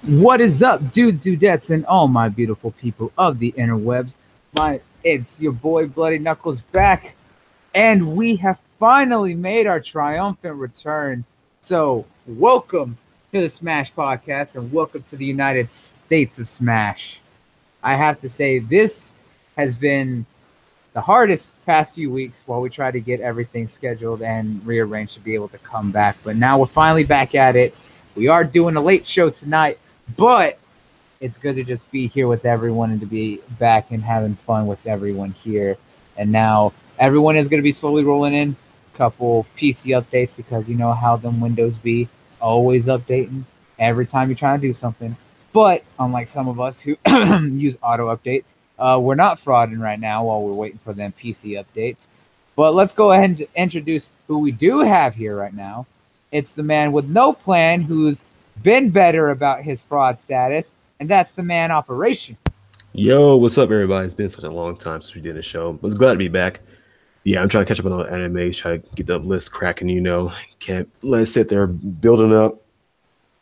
What is up, dudes, dudettes, and all my beautiful people of the interwebs? It's your boy Bloody Knuckles back, and we have finally made our triumphant return. So, welcome to the Smash Podcast, and welcome to the United States of Smash. I have to say, this has been the hardest past few weeks while we try to get everything scheduled and rearranged to be able to come back. But now we're finally back at it. We are doing a late show tonight, but it's good to just be here with everyone and to be back and having fun with everyone here. And now everyone is going to be slowly rolling in a couple PC updates because you know how them Windows be, always updating every time you're trying to do something. But unlike some of us who use auto update, we're not frauding right now while we're waiting for them PC updates. But let's go ahead and introduce who we do have here right now. It's the man with no plan who's been better about his fraud status, and that's the man Operation. Yo, what's up, everybody? It's been such a long time since we did a show. I was glad to be back. Yeah, I'm trying to catch up on all the anime, try to get the list cracking, you know. Can't let it sit there building up.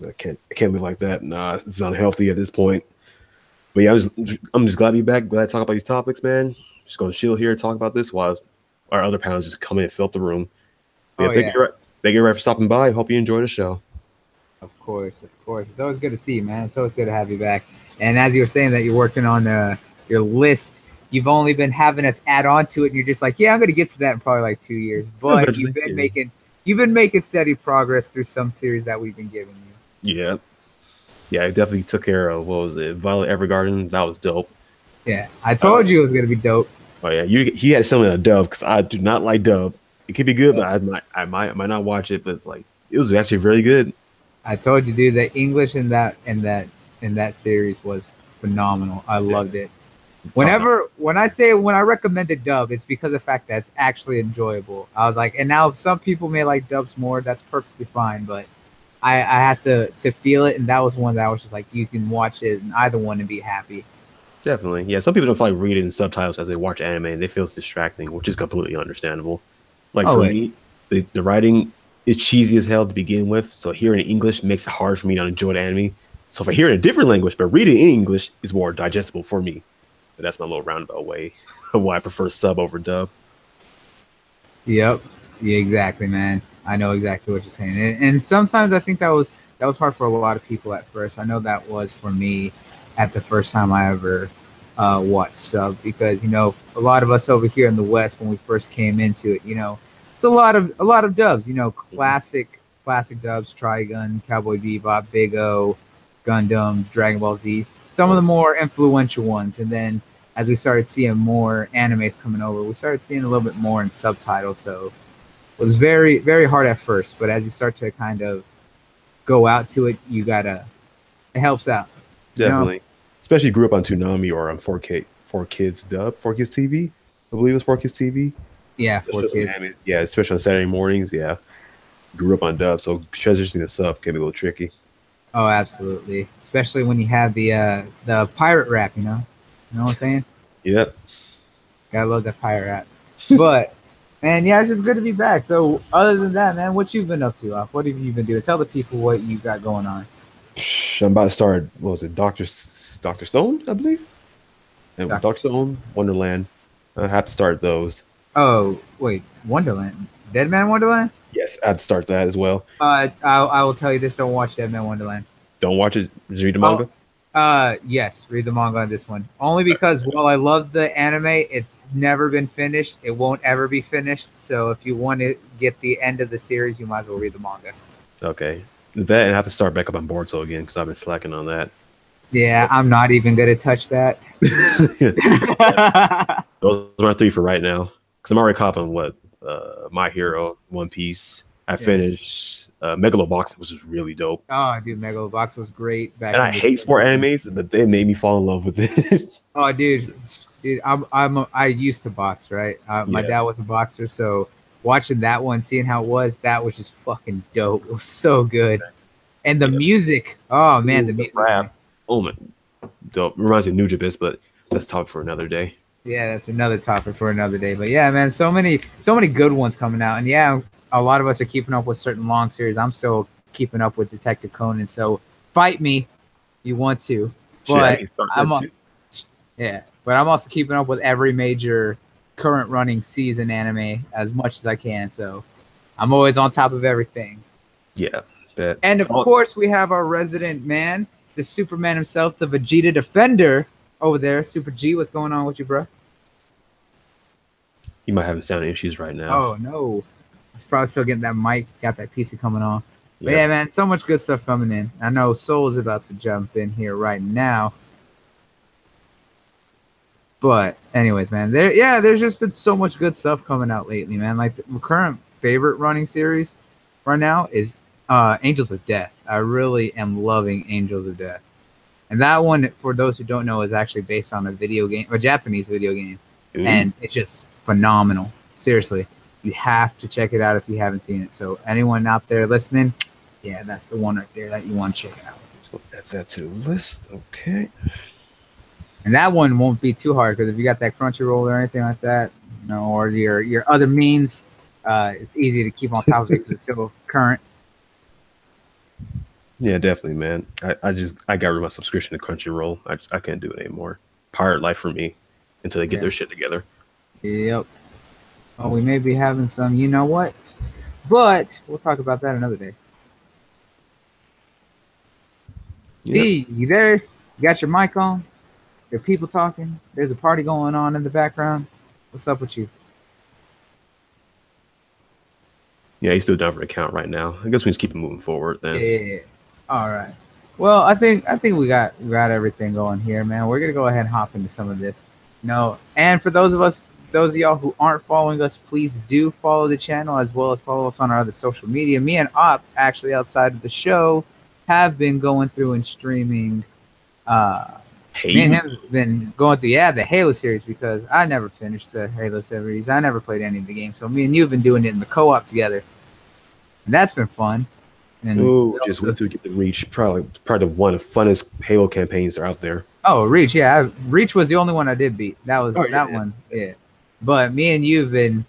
I can't live like that. Nah, it's unhealthy at this point. But yeah, I'm just glad to be back. Glad to talk about these topics, man. Just gonna chill here and talk about this while our other panels just come in and fill up the room. But thank you for stopping by. Hope you enjoy the show. Of course. It's always good to see you, man. It's always good to have you back. And as you were saying that you're working on your list, you've only been having us add on to it, and you're just like, yeah, I'm gonna get to that in probably like 2 years. But you've been making steady progress through some series that we've been giving you. Yeah, I definitely took care of, what was it, Violet Evergarden. That was dope. Yeah, I told you it was gonna be dope. Oh yeah, he had something on dub because I do not like dub. It could be good, but I might not watch it. But it's like it was actually very good. I told you, dude, the English in that series was phenomenal. I loved it. When I recommend a dub, it's because of the fact that it's actually enjoyable. I was like, and now some people may like dubs more. That's perfectly fine, but I had to feel it, and that was one that I was just like, you can watch it in either one and be happy. Definitely, yeah. Some people don't feel like reading subtitles as they watch anime, and they feel it's distracting, which is completely understandable. Like for me, the writing is cheesy as hell to begin with, so hearing English makes it hard for me to enjoy the anime. So if I hear it in a different language, but reading in English is more digestible for me. But that's my little roundabout way of why I prefer sub over dub. Yep. Yeah, exactly, man. I know exactly what you're saying. And sometimes I think that was hard for a lot of people at first. I know that was for me at the first time I ever watched sub, because, you know, a lot of us over here in the West, when we first came into it, you know, it's a lot of dubs, you know, classic dubs, Trigun, Cowboy Bebop, Big O, Gundam, Dragon Ball Z, some of the more influential ones. And then as we started seeing more animes coming over, we started seeing a little bit more in subtitles. So it was very, very hard at first, but as you start to kind of go out to it, it helps out. Definitely. You know? Especially grew up on Toonami or on 4Kids dub, 4Kids TV. I believe it was 4Kids TV. Yeah, 4Kids. Yeah, especially on Saturday mornings. Yeah, grew up on dub, so transitioning to sub can be a little tricky. Oh, absolutely. Especially when you have the pirate rap, you know what I'm saying? Yep. Gotta love that pirate rap. But man, yeah, it's just good to be back. So other than that, man, what you been up to? What have you been doing? Tell the people what you got going on. I'm about to start, what was it, Dr. Stone, I believe? And Dr. Stone, Wonderland. I have to start those. Oh, wait, Wonderland? Dead Man Wonderland? Yes, I have to start that as well. I will tell you this, don't watch Dead Man Wonderland. Don't watch it? Did you read the manga? Yes, read the manga on this one. Only because while I love the anime, it's never been finished. It won't ever be finished. So if you want to get the end of the series, you might as well read the manga. Okay. That, and I have to start back up on Boruto again because I've been slacking on that. Yeah, I'm not even going to touch that. Those are my 3 for right now. Because I'm already caught on My Hero, One Piece. I finished Megalobox, which was really dope. Oh, dude, Megalobox was great. And I hate sport animes, but they made me fall in love with it. Oh, dude, I used to box, right? My dad was a boxer, so watching that one, seeing how it was, that was just fucking dope. It was so good. And the music, oh man, the music. Rap. Oh man, dope. Reminds me of Nujabes, but that's a topic for another day. Yeah, that's another topic for another day. But yeah, man, so many good ones coming out. And yeah, a lot of us are keeping up with certain long series. I'm still keeping up with Detective Conan. So fight me. You want to, Shit, I but can start I'm that too. yeah, but I'm also keeping up with every major current running season anime as much as I can. So I'm always on top of everything. Yeah, that. And of Oh, course, we have our resident man, the Superman himself, the Vegeta Defender over there. Super G, what's going on with you, bro? you might have sound issues right now. Oh no, he's probably still getting that mic, got that PC coming on. But Yeah. yeah, man, so much good stuff coming in. I know Soul is about to jump in here right now. But anyways, man, there's just been so much good stuff coming out lately, man. Like the current favorite running series right now is Angels of Death. I really am loving Angels of Death. And that one, for those who don't know, is actually based on a video game, a Japanese video game. Ooh. And it's just phenomenal. Seriously, you have to check it out if you haven't seen it. So anyone out there listening, yeah, that's the one right there that you want to check out. So add that to the list. Okay. And that one won't be too hard because if you got that Crunchyroll or anything like that, you know, or your other means, it's easy to keep on top of it because it's still current. Yeah, definitely, man. I got rid of my subscription to Crunchyroll. I can't do it anymore. Pirate life for me until they get their shit together. Yep. Well, we may be having some, you know what, but we'll talk about that another day. Yep. D, you there? You got your mic on? There are people talking. There's a party going on in the background. What's up with you? Yeah, he's still down for an account right now. I guess we just keep it moving forward then. Yeah. All right. Well, I think we got everything going here, man. We're gonna go ahead and hop into some of this. No, and for those of y'all who aren't following us, please do follow the channel as well as follow us on our other social media. Me and Op, actually outside of the show, have been going through and streaming. Me and him have been going through the Halo series because I never finished the Halo series. I never played any of the games, so me and you have been doing it in the co-op together, and that's been fun. And just went to get the Reach. Probably one of the funnest Halo campaigns that are out there. Oh, Reach, yeah. Reach was the only one I did beat. That was one, yeah. But me and you have been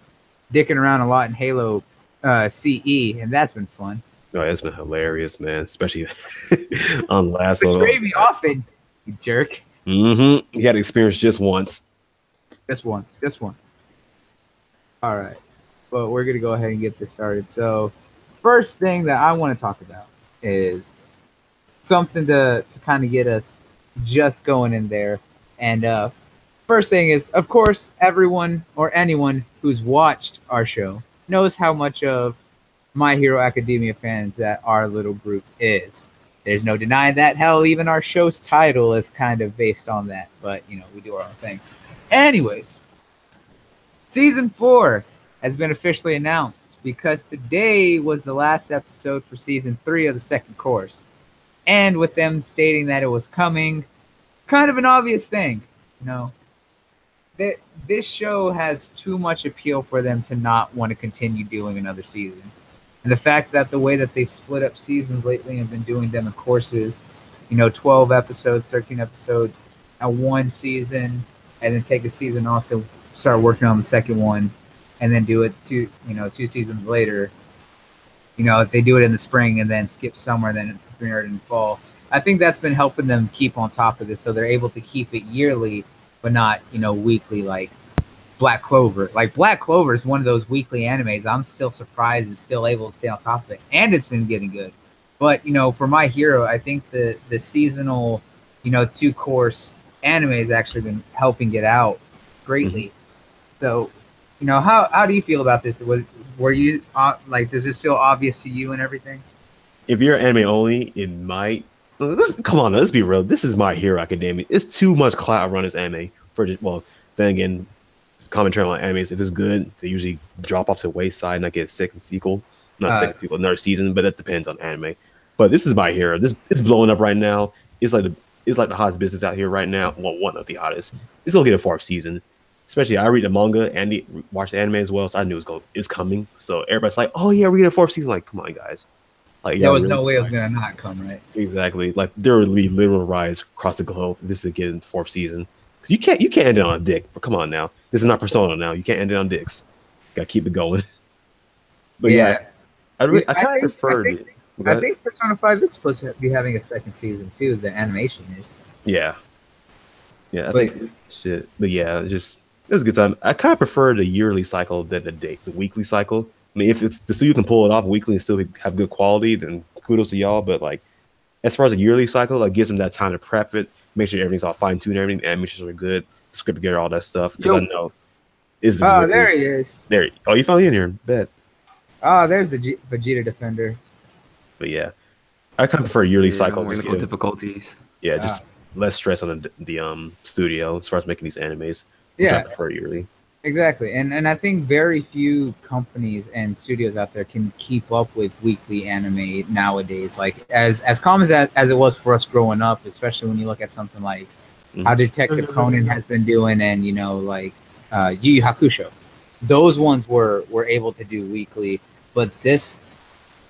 dicking around a lot in Halo CE, and that's been fun. Oh, it's been hilarious, man. Especially on last. Betray me often, you jerk. Mm-hmm. He had experience just once. Just once. All right. Well, we're going to go ahead and get this started. So, first thing that I want to talk about is something to kind of get us just going in there. And first thing is, of course, everyone or anyone who's watched our show knows how much of My Hero Academia fans that our little group is. There's no denying that. Hell, even our show's title is kind of based on that. But, you know, we do our own thing. Anyways, Season 4 has been officially announced because today was the last episode for Season 3 of the second course. And with them stating that it was coming, kind of an obvious thing, you know. This show has too much appeal for them to not want to continue doing another season. And the fact that the way that they split up seasons lately and been doing them in courses, you know, 12 episodes, 13 episodes at one season, and then take a season off to start working on the second one, and then do it 2 seasons later. You know, if they do it in the spring and then skip summer and then premiere it in fall. I think that's been helping them keep on top of this, so they're able to keep it yearly, but not, you know, weekly like Black Clover. Like Black Clover is one of those weekly animes. I'm still surprised it's still able to stay on top of it, and it's been getting good. But you know, for My Hero, I think the seasonal, you know, 2-course anime has actually been helping it out greatly. Mm-hmm. So, you know, how do you feel about this? Were you like, does this feel obvious to you and everything? If you're anime only, it might. Come on, let's be real. This is My Hero Academia. It's too much clout around this anime. Then again, commentary on animes, if it's good, they usually drop off to the wayside and not get a second sequel. Another season, but that depends on anime. But this is My Hero. It's blowing up right now. It's like the hottest business out here right now. Well, one of the hottest. It's gonna get a 4th season. Especially, I read the manga and watch the anime as well, so I knew it's coming. So everybody's like, "Oh yeah, we're getting a 4th season." Like, come on, guys. Like, there was no way it was gonna not come, right? Exactly. Like, there will be literal rise across the globe. This is getting 4th season. You can't end it on a dick. But come on now, this is not Persona now. You can't end it on dicks. Got to keep it going. But yeah, I kind of preferred it. I think Persona 5 is supposed to be having a second season too. The animation is. Yeah. Yeah, I think shit. But yeah, it was a good time. I kind of prefer the yearly cycle than the weekly cycle. I mean, if it's the studio can pull it off weekly and still have good quality, then kudos to y'all. But like, as far as a yearly cycle, like gives them that time to prep it, make sure everything's all fine tuned, everything, animations are good, script together, all that stuff. Because I know is there he is. There. Oh, you finally in here. Bet. Oh, there's the Vegeta Defender. But yeah, I kind of prefer a yearly cycle. Technical difficulties. Yeah, just less stress on the studio as far as making these animes. Yeah, I prefer yearly. Exactly, and I think very few companies and studios out there can keep up with weekly anime nowadays. Like as common as it was for us growing up, especially when you look at something like how Detective Conan has been doing, and like Yu Yu Hakusho. Those ones were able to do weekly, but this,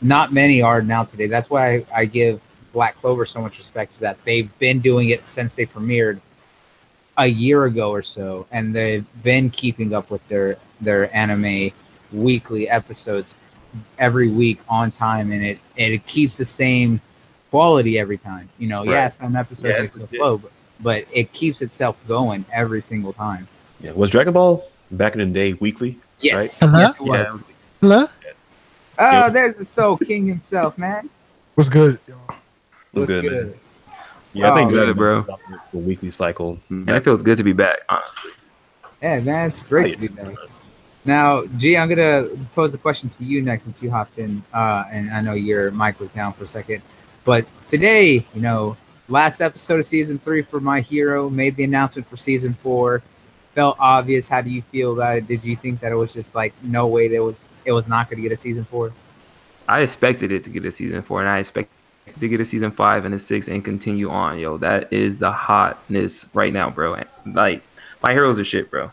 not many are now today. That's why I give Black Clover so much respect, is that they've been doing it since they premiered a year ago or so, and they've been keeping up with their anime weekly episodes every week on time, and it keeps the same quality every time. Right. Yeah, some episodes are slow, but it keeps itself going every single time. Yeah, was Dragon Ball back in the day weekly? Yes, right? Yes, it was. Hello? Oh, there's the Soul King himself, man. What's good, y'all? What's good, man? Yeah, I think good, bro. The weekly cycle. Yeah, it feels good to be back, honestly. Yeah, man, it's great to be back. Now, G, I'm gonna pose a question to you next, since you hopped in, and I know your mic was down for a second. But today, last episode of season 3 for My Hero made the announcement for season 4. Felt obvious. How do you feel about it? Did you think that it was just like no way it was not going to get a season 4? I expected it to get a season 4, and I expect to get a season 5 and a 6 and continue on. Yo, that is the hotness right now, bro. Like, My Heroes are shit, bro.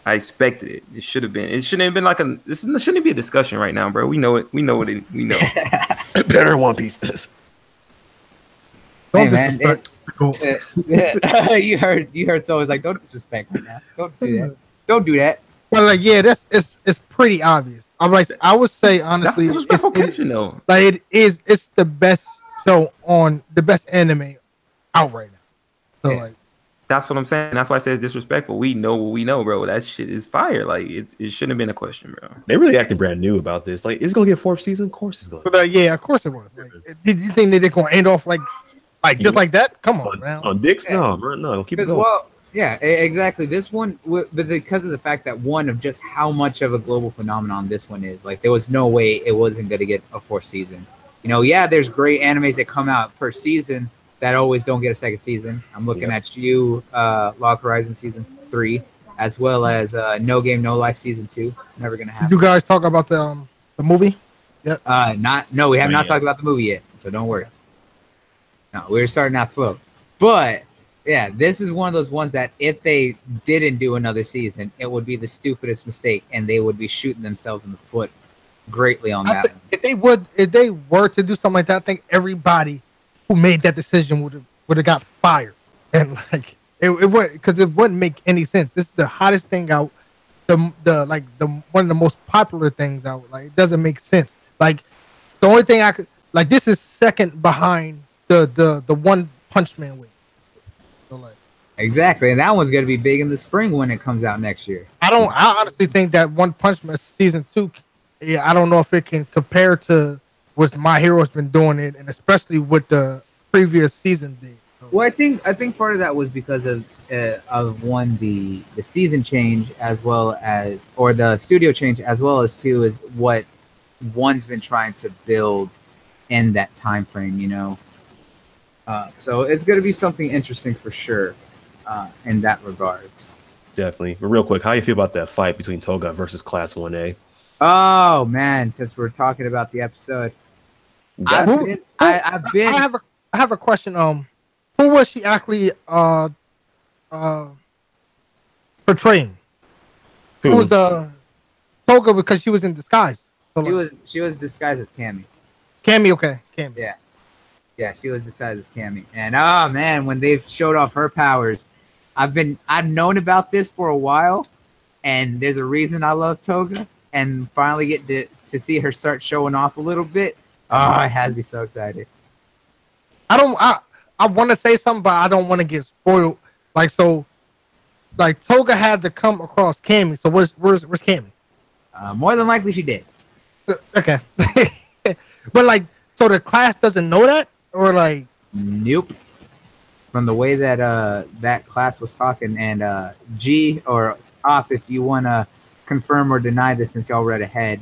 I expected it. It should have been. It shouldn't have been like this shouldn't be a discussion right now, bro. We know it. We know. Better One Piece. Hey, man, you heard. So it's like, don't disrespect me now. Don't do that. Don't do that. Well, like, yeah, it's pretty obvious. I would say honestly, that's a disrespectful question, though. Like it's the best show on the best anime out right now. So like, that's what I'm saying. That's why I say it's disrespectful. We know what we know, bro. That shit is fire. Like it shouldn't have been a question, bro. They really acting brand new about this. Like, is it gonna get a 4th season? Of course it's going. But yeah, of course it was. Like, did you think they're gonna end off like just like that? Come on, man. On dicks? Yeah. No, keep it going. Well, yeah, exactly. This one, but because of the fact that one of just how much of a global phenomenon this one is, like there was no way it wasn't going to get a 4th season. Yeah, there's great animes that come out per season that always don't get a 2nd season. I'm looking at you, Log Horizon season 3, as well as No Game No Life season 2. Never going to happen. Did you guys talk about the movie? Yeah. We have not talked about the movie yet, so don't worry. No, we're starting out slow, but yeah, this is one of those ones that if they didn't do another season, it would be the stupidest mistake, and they would be shooting themselves in the foot greatly on that. If they were to do something like that, I think everybody who made that decision would have got fired, and like it would, because it wouldn't make any sense. This is the hottest thing out, the one of the most popular things out. Like it doesn't make sense. Like the only thing I could like, this is second behind the One Punch Man wave. So like, exactly, and that one's gonna be big in the spring when it comes out next year. I honestly think that One Punch Man season 2, yeah, I don't know if it can compare to what My Hero's been doing it, and especially with the previous season did. So. Well, I think part of that was because of one, the season change, as well as, or the studio change, as well as two is what one's been trying to build in that time frame, so it's going to be something interesting for sure in that regards. Definitely. But real quick, how do you feel about that fight between Toga versus Class 1A? Oh man, since we're talking about the episode, I have a question. Who was she actually portraying? Who was the Toga, because she was in disguise? So she was disguised as Cammy. Cammy, okay. Cammy. Yeah, she was disguised as Cammy. And oh man, when they showed off her powers, I've known about this for a while, and there's a reason I love Toga, and finally get to see her start showing off a little bit. Oh, I had to be so excited. I want to say something, but I don't want to get spoiled. Like Toga had to come across Cammy. So where's Cammy? More than likely she did. Okay. But like, so the class doesn't know that, or like? Nope. From the way that that class was talking, and G or Op, if you want to confirm or deny this, since y'all read ahead.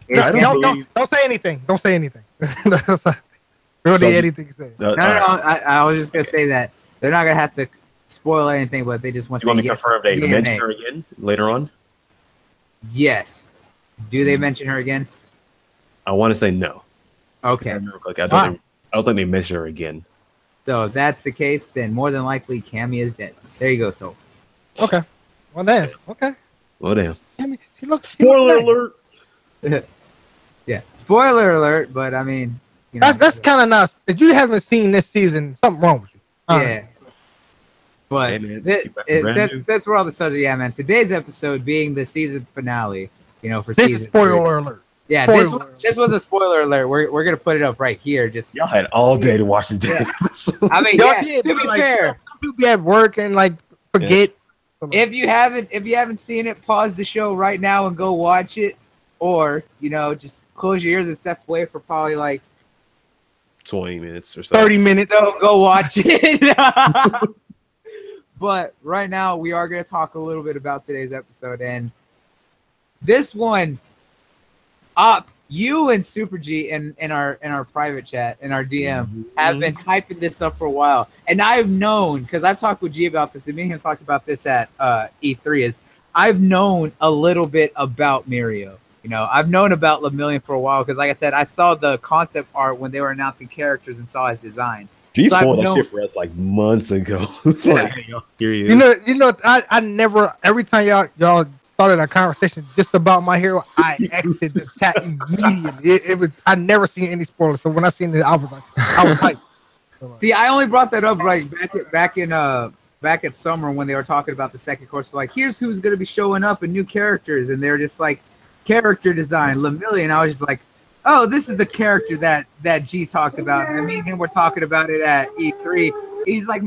Don't say anything. Don't say anything. We don't need anything to say. No. I was just gonna say that they're not gonna have to spoil anything, but they just want to say. You want me to confirm they mention her again later on? Yes. Do they mention her again? I want to say no. Okay. I don't think they mention her again. So if that's the case, then more than likely Cammy is dead. There you go, so. Okay. Well then. Okay. Well damn. Cammy, she looks. Spoiler alert. Yeah. Spoiler alert, but I mean, you know, that's kind of nice. If you haven't seen this season, something wrong with you. Yeah. But since we're on the subject, yeah, man. Today's episode being the season finale, you know, for this season. Is spoiler alert. Yeah, this was a spoiler alert. We're gonna put it up right here. Just y'all had all day to watch this. Yeah. I mean, yeah, to be fair, some people be at work and like forget. Yeah. If you haven't seen it, pause the show right now and go watch it, or you know, just close your ears and step away for probably like 20 minutes or so. 30 minutes. Go watch it. But right now, we are going to talk a little bit about today's episode. And this one, you and Super G in our private chat, in our DM, have been hyping this up for a while. And I've known, because I've talked with G about this, and me and him talked about this at E3, is I've known a little bit about Mirio. You know, I've known about Lemillion for a while, because like I said, I saw the concept art when they were announcing characters and saw his design. G spoiled that shit for us like months ago. Yeah. You know, I never. Every time y'all started a conversation just about My Hero, I exited the chat immediately. It was I never seen any spoilers, so when I seen it, I was hyped. See, I only brought that up like back at summer when they were talking about the second course. So like, here's who's gonna be showing up and new characters, and they're just like character design, Lemillion. I was just like, oh, this is the character that G talked about. And me and him were talking about it at E3. He's like,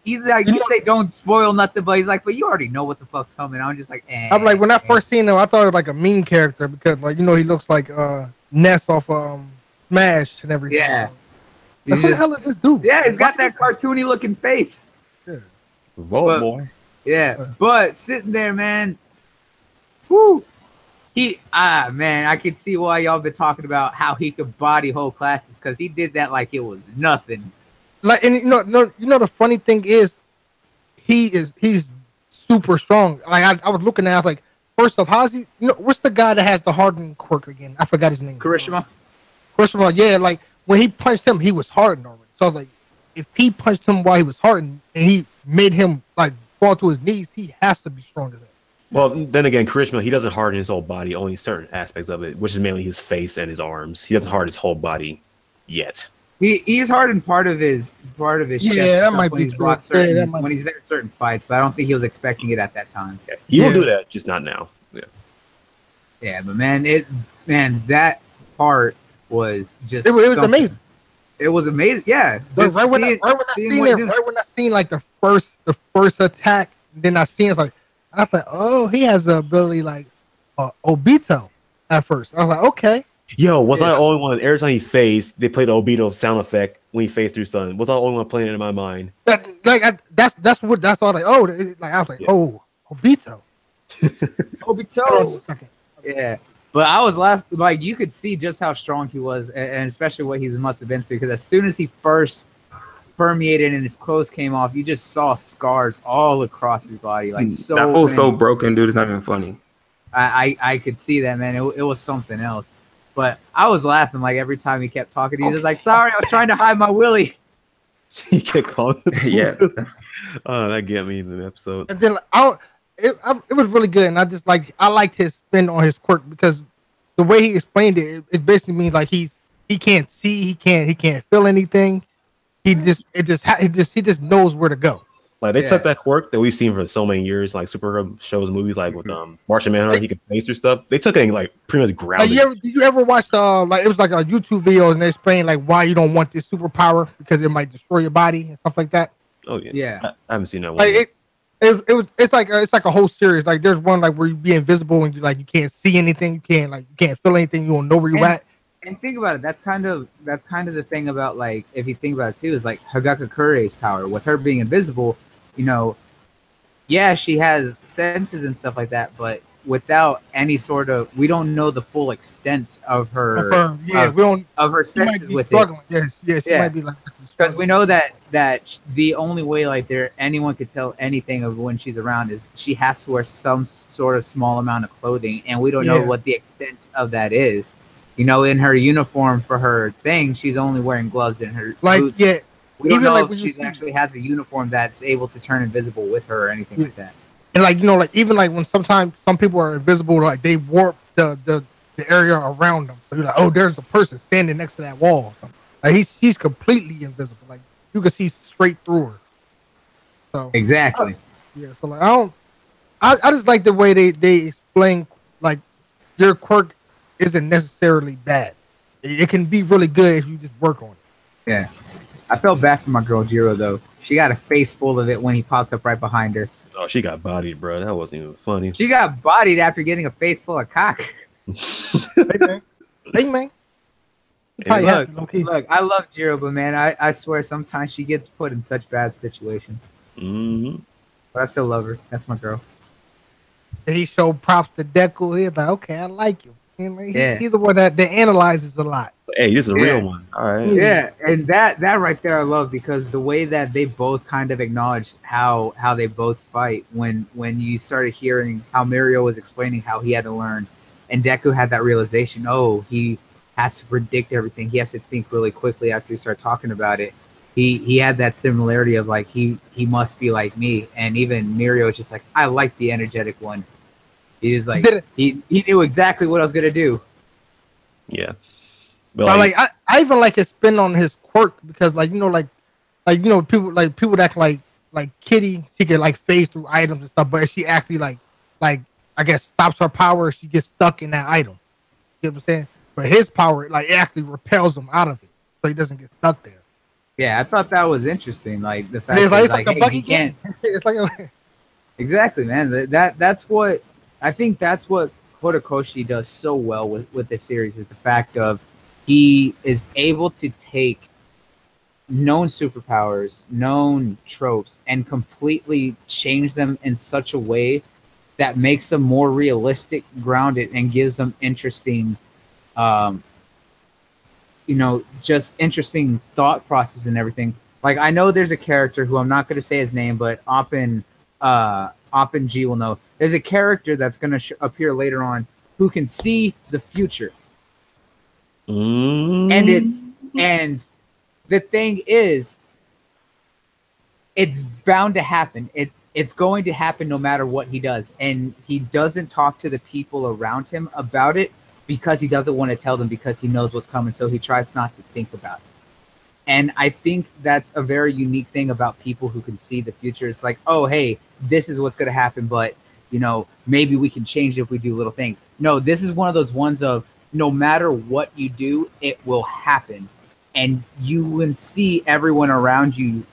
you say don't spoil nothing, but he's like, but you already know what the fuck's coming. I'm just like, I'm like, when I first seen him, I thought it was like a meme character because, like, you know, he looks like Ness off Smash and everything. Yeah. Like, who the hell is this dude? Yeah, he's got that cartoony looking face. Yeah. Vote, boy. Yeah, but sitting there, man. Whoo. Man, I can see why y'all been talking about how he could body whole classes, because he did that like it was nothing. Like, and you know the funny thing is, he's super strong. Like I was looking at, I was like, first off, how's he? You know, what's the guy that has the hardened quirk again? I forgot his name. Kirishima. Yeah, like when he punched him, he was hardened already. So I was like, if he punched him while he was hardened and he made him like fall to his knees, he has to be strong as that. Well, then again, Kirishima, he doesn't harden his whole body, only certain aspects of it, which is mainly his face and his arms. He doesn't harden his whole body yet. He's hardened part of his chest. Yeah, that might when be he's blocked when he's been in certain fights, but I don't think he was expecting it at that time. Yeah, he will do that, just not now. Yeah. Yeah, but man, that part was just it was amazing. It was amazing. Yeah. Just right when I seen like the first attack, then I seen it like I was like, oh, he has the ability like Obito at first. I was like, okay. Yo, was I the only one? Every time he phased, they played the Obito sound effect when he phased through sun. Was I the only one playing it in my mind? That's all like, oh, like I was like, oh, Obito. Obito. Yeah. But I was laughing, like you could see just how strong he was, and especially what he must have been through, because as soon as he first permeated and his clothes came off, you just saw scars all across his body, like so. That fool's so broken, dude. It's not even funny. I could see that, man. It was something else. But I was laughing like every time he kept talking. He was like, "Sorry, I was trying to hide my willy." He kept calling. Yeah. Oh, that get me in the episode. And then it was really good, and I liked his spin on his quirk because the way he explained it basically means like he can't see, he can't feel anything. He just knows where to go. Like they took that quirk that we've seen for so many years, like superhero shows, movies, like with Martian Manhunter, he could face through stuff. They took it and like pretty much grounded. Did you ever watch like it was like a YouTube video and they explain like why you don't want this superpower because it might destroy your body and stuff like that? Oh yeah, yeah. I haven't seen that one. Like it's like a whole series. Like there's one like where you be invisible and you can't see anything, you can't feel anything, you don't know where you're at. And think about it. That's kind of the thing about, like, if you think about it too, is like Hagakure's power with her being invisible. You know, yeah, she has senses and stuff like that, but without any sort of, we don't know the full extent of her. Of her senses with struggling. She might be like, because we know that the only way like anyone could tell anything of when she's around is she has to wear some sort of small amount of clothing, and we don't know what the extent of that is. You know, in her uniform for her thing, she's only wearing gloves and her boots. We don't know if she actually has a uniform that's able to turn invisible with her or anything like that. And even when sometimes some people are invisible, like they warp the area around them. So you're like, oh, there's a person standing next to that wall. Or something. Like she's completely invisible. Like you can see straight through her. So exactly. So like I just like the way they explain like your quirk isn't necessarily bad. It can be really good if you just work on it. Yeah. I felt bad for my girl Jiro though. She got a face full of it when he popped up right behind her. Oh, she got bodied, bro. That wasn't even funny. She got bodied after getting a face full of cock. Hey man. Look, I love Jiro, but man, I swear sometimes she gets put in such bad situations. Mm-hmm. But I still love her. That's my girl. He showed props to Deku. He's like, okay, I like you. He's the one that analyzes a lot. Hey, this is a real one. All right. Yeah, and that right there I love, because the way that they both kind of acknowledged how they both fight when you started hearing how Mirio was explaining how he had to learn, and Deku had that realization, oh, he has to predict everything. He has to think really quickly after he started talking about it. He had that similarity of like he must be like me, and even Mirio is just like, I like the energetic one. He was like he knew exactly what I was gonna do. Yeah. But like I even like his spin on his quirk, because people that like Kitty, she can like phase through items and stuff, but she actually like I guess stops her power, she gets stuck in that item. You know what I'm saying? But his power like actually repels him out of it, so he doesn't get stuck there. Yeah, I thought that was interesting. Like the fact that like hey, he can't. It's like Exactly, man. That's what I think. That's what Horikoshi does so well with this series, is the fact of he is able to take known superpowers, known tropes, and completely change them in such a way that makes them more realistic, grounded, and gives them interesting, just interesting thought process and everything. Like, I know there's a character who I'm not going to say his name, but Oppen G will know. There's a character that's going to appear later on who can see the future. And the thing is, it's bound to happen. It's going to happen no matter what he does. And he doesn't talk to the people around him about it because he doesn't want to tell them, because he knows what's coming. So he tries not to think about it. And I think that's a very unique thing about people who can see the future. It's like, oh, hey, this is what's going to happen, but, maybe we can change it if we do little things. No, this is one of those ones of no matter what you do, it will happen. And you will see everyone around you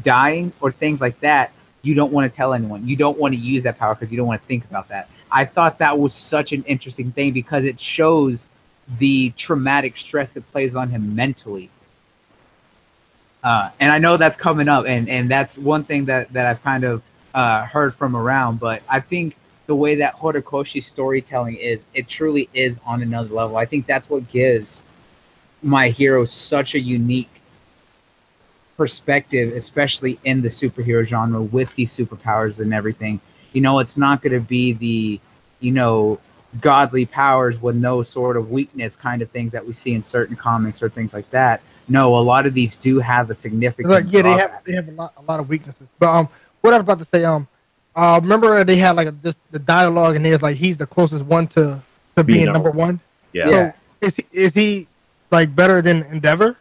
dying or things like that. You don't want to tell anyone. You don't want to use that power because you don't want to think about that. I thought that was such an interesting thing because it shows the traumatic stress it plays on him mentally. And I know that's coming up, and that's one thing that I've kind of heard from around. But I think the way that Horikoshi's storytelling is, it truly is on another level. I think that's what gives My Hero such a unique perspective, especially in the superhero genre with these superpowers and everything. It's not going to be the, godly powers with no sort of weakness kind of things that we see in certain comics or things like that. No, a lot of these do have a significant. They have a lot of weaknesses. But what I was about to say, remember they had like just the dialogue, and there's like he's the closest one to being number one. Yeah. So is he like better than Endeavor?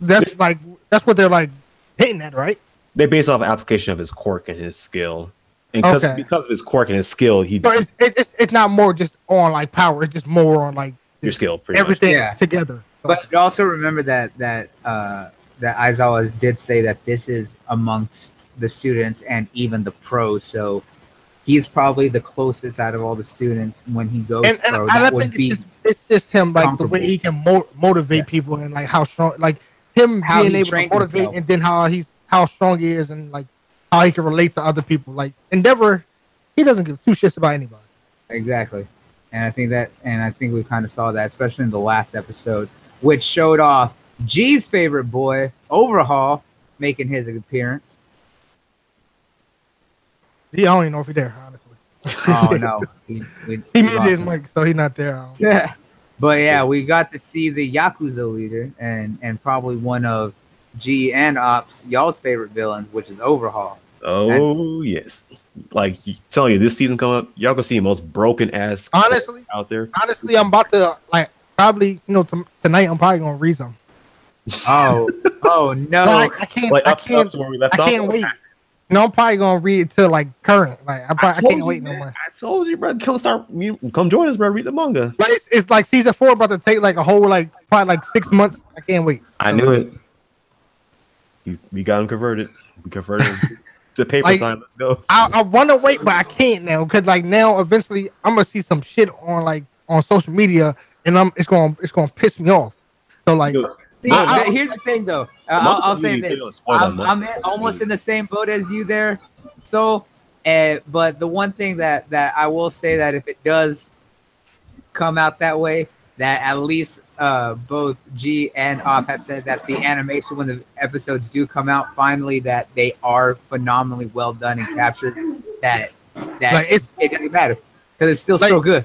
That's what they're like hitting at, right? They base off application of his quirk and his skill, and because of his quirk and his skill, So it's not more just on like power. It's just more on like your skill, pretty everything much. together. But also remember that Aizawa did say that this is amongst the students and even the pros. So he's probably the closest out of all the students when he goes pro. And I think it's just him, like the way he can motivate people and like how strong, like him how being able to motivate himself. And then how strong he is and like how he can relate to other people. Like Endeavor, he doesn't give two shits about anybody. Exactly. And I think we kind of saw that, especially in the last episode, which showed off G's favorite boy, Overhaul, making his appearance. Yeah, I don't even know if he's there, honestly. Oh no, he muted his mic, so he's not there. Yeah, but yeah, we got to see the Yakuza leader and probably one of G and Ops y'all's favorite villains, which is Overhaul. Oh yes, like telling you, this season coming up, y'all gonna see the most broken ass honestly out there. Honestly, I'm about to like probably tonight I'm probably gonna read some. Oh no! I can't. Like, I can't. to where we left I can't wait. No, I'm probably gonna read it till like current. Like I can't wait no more. I told you, bro. Come join us, bro. Read the manga. Like it's like season 4 about to take like a whole like probably like 6 months. I can't wait. I knew it. We got him converted. We converted the paper like, sign. Let's go. I want to wait, but I can't now because like now eventually I'm gonna see some shit on social media and it's gonna piss me off. So like. Here's the thing, though. I'll say this: I'm almost in the same boat as you there. So, but the one thing that I will say that if it does come out that way, that at least both G and Op have said that the animation when the episodes do come out, finally, that they are phenomenally well done and captured. That like it doesn't matter because it's still so good.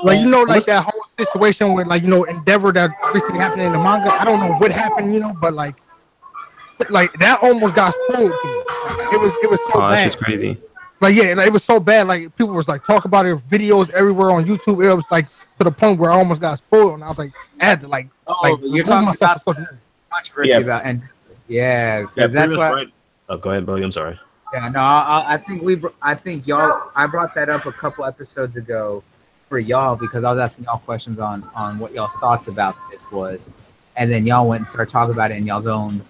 Like like that whole situation with like Endeavor that recently happened in the manga. I don't know what happened, but like that almost got spoiled to me. It was so bad. That's just crazy. Like it was so bad. Like people was like talking about it, videos everywhere on YouTube. It was like to the point where I almost got spoiled, and I was like, I had to like. You're talking about controversy about and because that's why. Right. Oh, go ahead, Bloodie. I'm sorry. Yeah, no, I think y'all. I brought that up a couple episodes ago. For y'all because I was asking y'all questions on what y'all's thoughts about this was, and then y'all went and started talking about it in y'all's own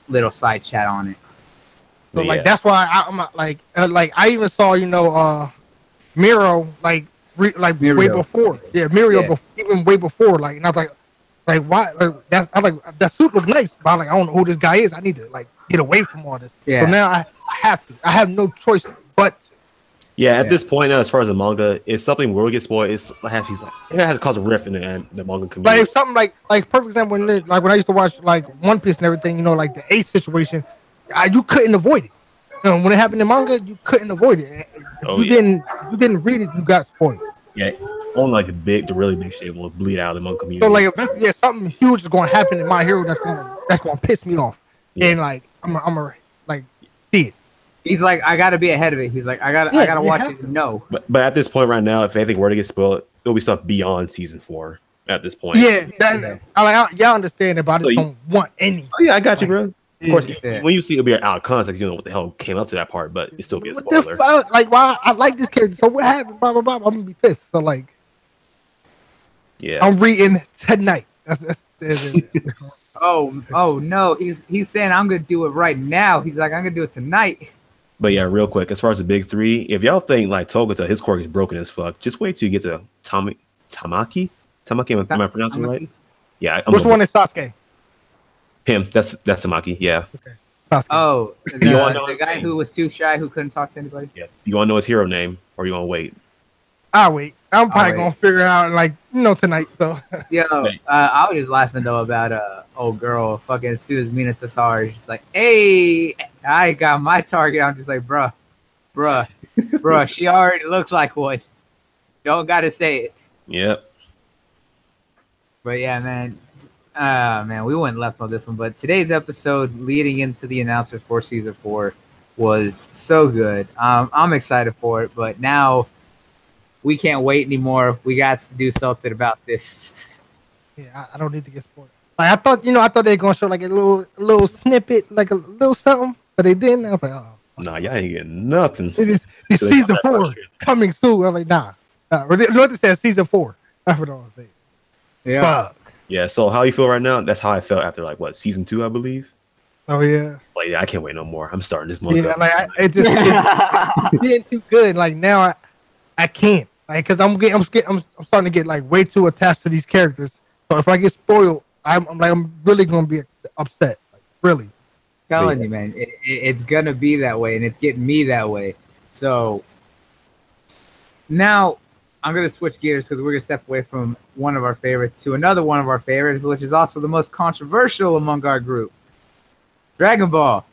little side chat on it. So like that's why I'm like I even saw Miro way before even way before and I was like why that suit looked nice but I'm like I don't know who this guy is. I need to like get away from all this. So now I have no choice but. Yeah, at this point now, as far as the manga, if something will get spoiled, it has to cause a rift in the manga community. Like if something like perfect example when I used to watch like One Piece and everything, like the Ace situation, you couldn't avoid it. When it happened in manga, you couldn't avoid it. If you didn't read it, you got spoiled. Yeah, only like the really big shit will bleed out of the manga community. So like eventually, something huge is going to happen in My Hero that's going to piss me off, and like I'm gonna like see it. He's like, I gotta be ahead of it. He's like, I gotta watch it. No, but at this point right now, if anything were to get spoiled, it'll be stuff beyond season 4. At this point, y'all understand it, but I just don't want any. Oh yeah, I got you, bro. Of course, when you see it'll be out of context, you know what the hell came up to that part, but it still be a spoiler. Like, why I like this character? So what happened? Blah blah blah. I'm gonna be pissed. So like, I'm reading tonight. That's Oh no, he's saying I'm gonna do it right now. He's like, I'm gonna do it tonight. But yeah, real quick, as far as the big 3, if y'all think like Togata, his quirk is broken as fuck, just wait till you get to Tamaki. Am I pronouncing it right? Yeah. Which one is Sasuke? Him. That's Tamaki. Yeah. Okay. Sasuke. Oh, the guy who was too shy, who couldn't talk to anybody. Yeah. You want to know his hero name, or you want to wait? I'll wait. I'm probably gonna figure it out like tonight. So I was just laughing though about old girl fucking as soon as Mina Tassari is just like, hey, I got my target. I'm just like, bruh, she already looks like one. Don't gotta say it. Yep. But yeah, man, we went left on this one. But today's episode, leading into the announcement for season 4, was so good. I'm excited for it, but now. We can't wait anymore. We got to do something about this. Yeah, I don't need to get spoiled. Like I thought they were gonna show like a little snippet, like a little something. but they didn't. I was like, oh, Nah, y'all ain't getting nothing. it is the So they season got that 4 question. coming soon. I'm like, nah. Or they, no, they said season 4. That's what I was saying. Yeah. Fuck. Yeah, so how you feel right now? That's how I felt after like what, season 2, I believe. Oh yeah. Like, yeah, I can't wait no more. I'm starting this month. Yeah, up. like it's getting too good. Like now, I can't. Like, cause I'm starting to get like way too attached to these characters. So if I get spoiled, I'm really gonna be upset. Like, really. Telling you, man, it's gonna be that way, and it's getting me that way. So now I'm gonna switch gears because we're gonna step away from one of our favorites to another one of our favorites, which is also the most controversial among our group. Dragon Ball.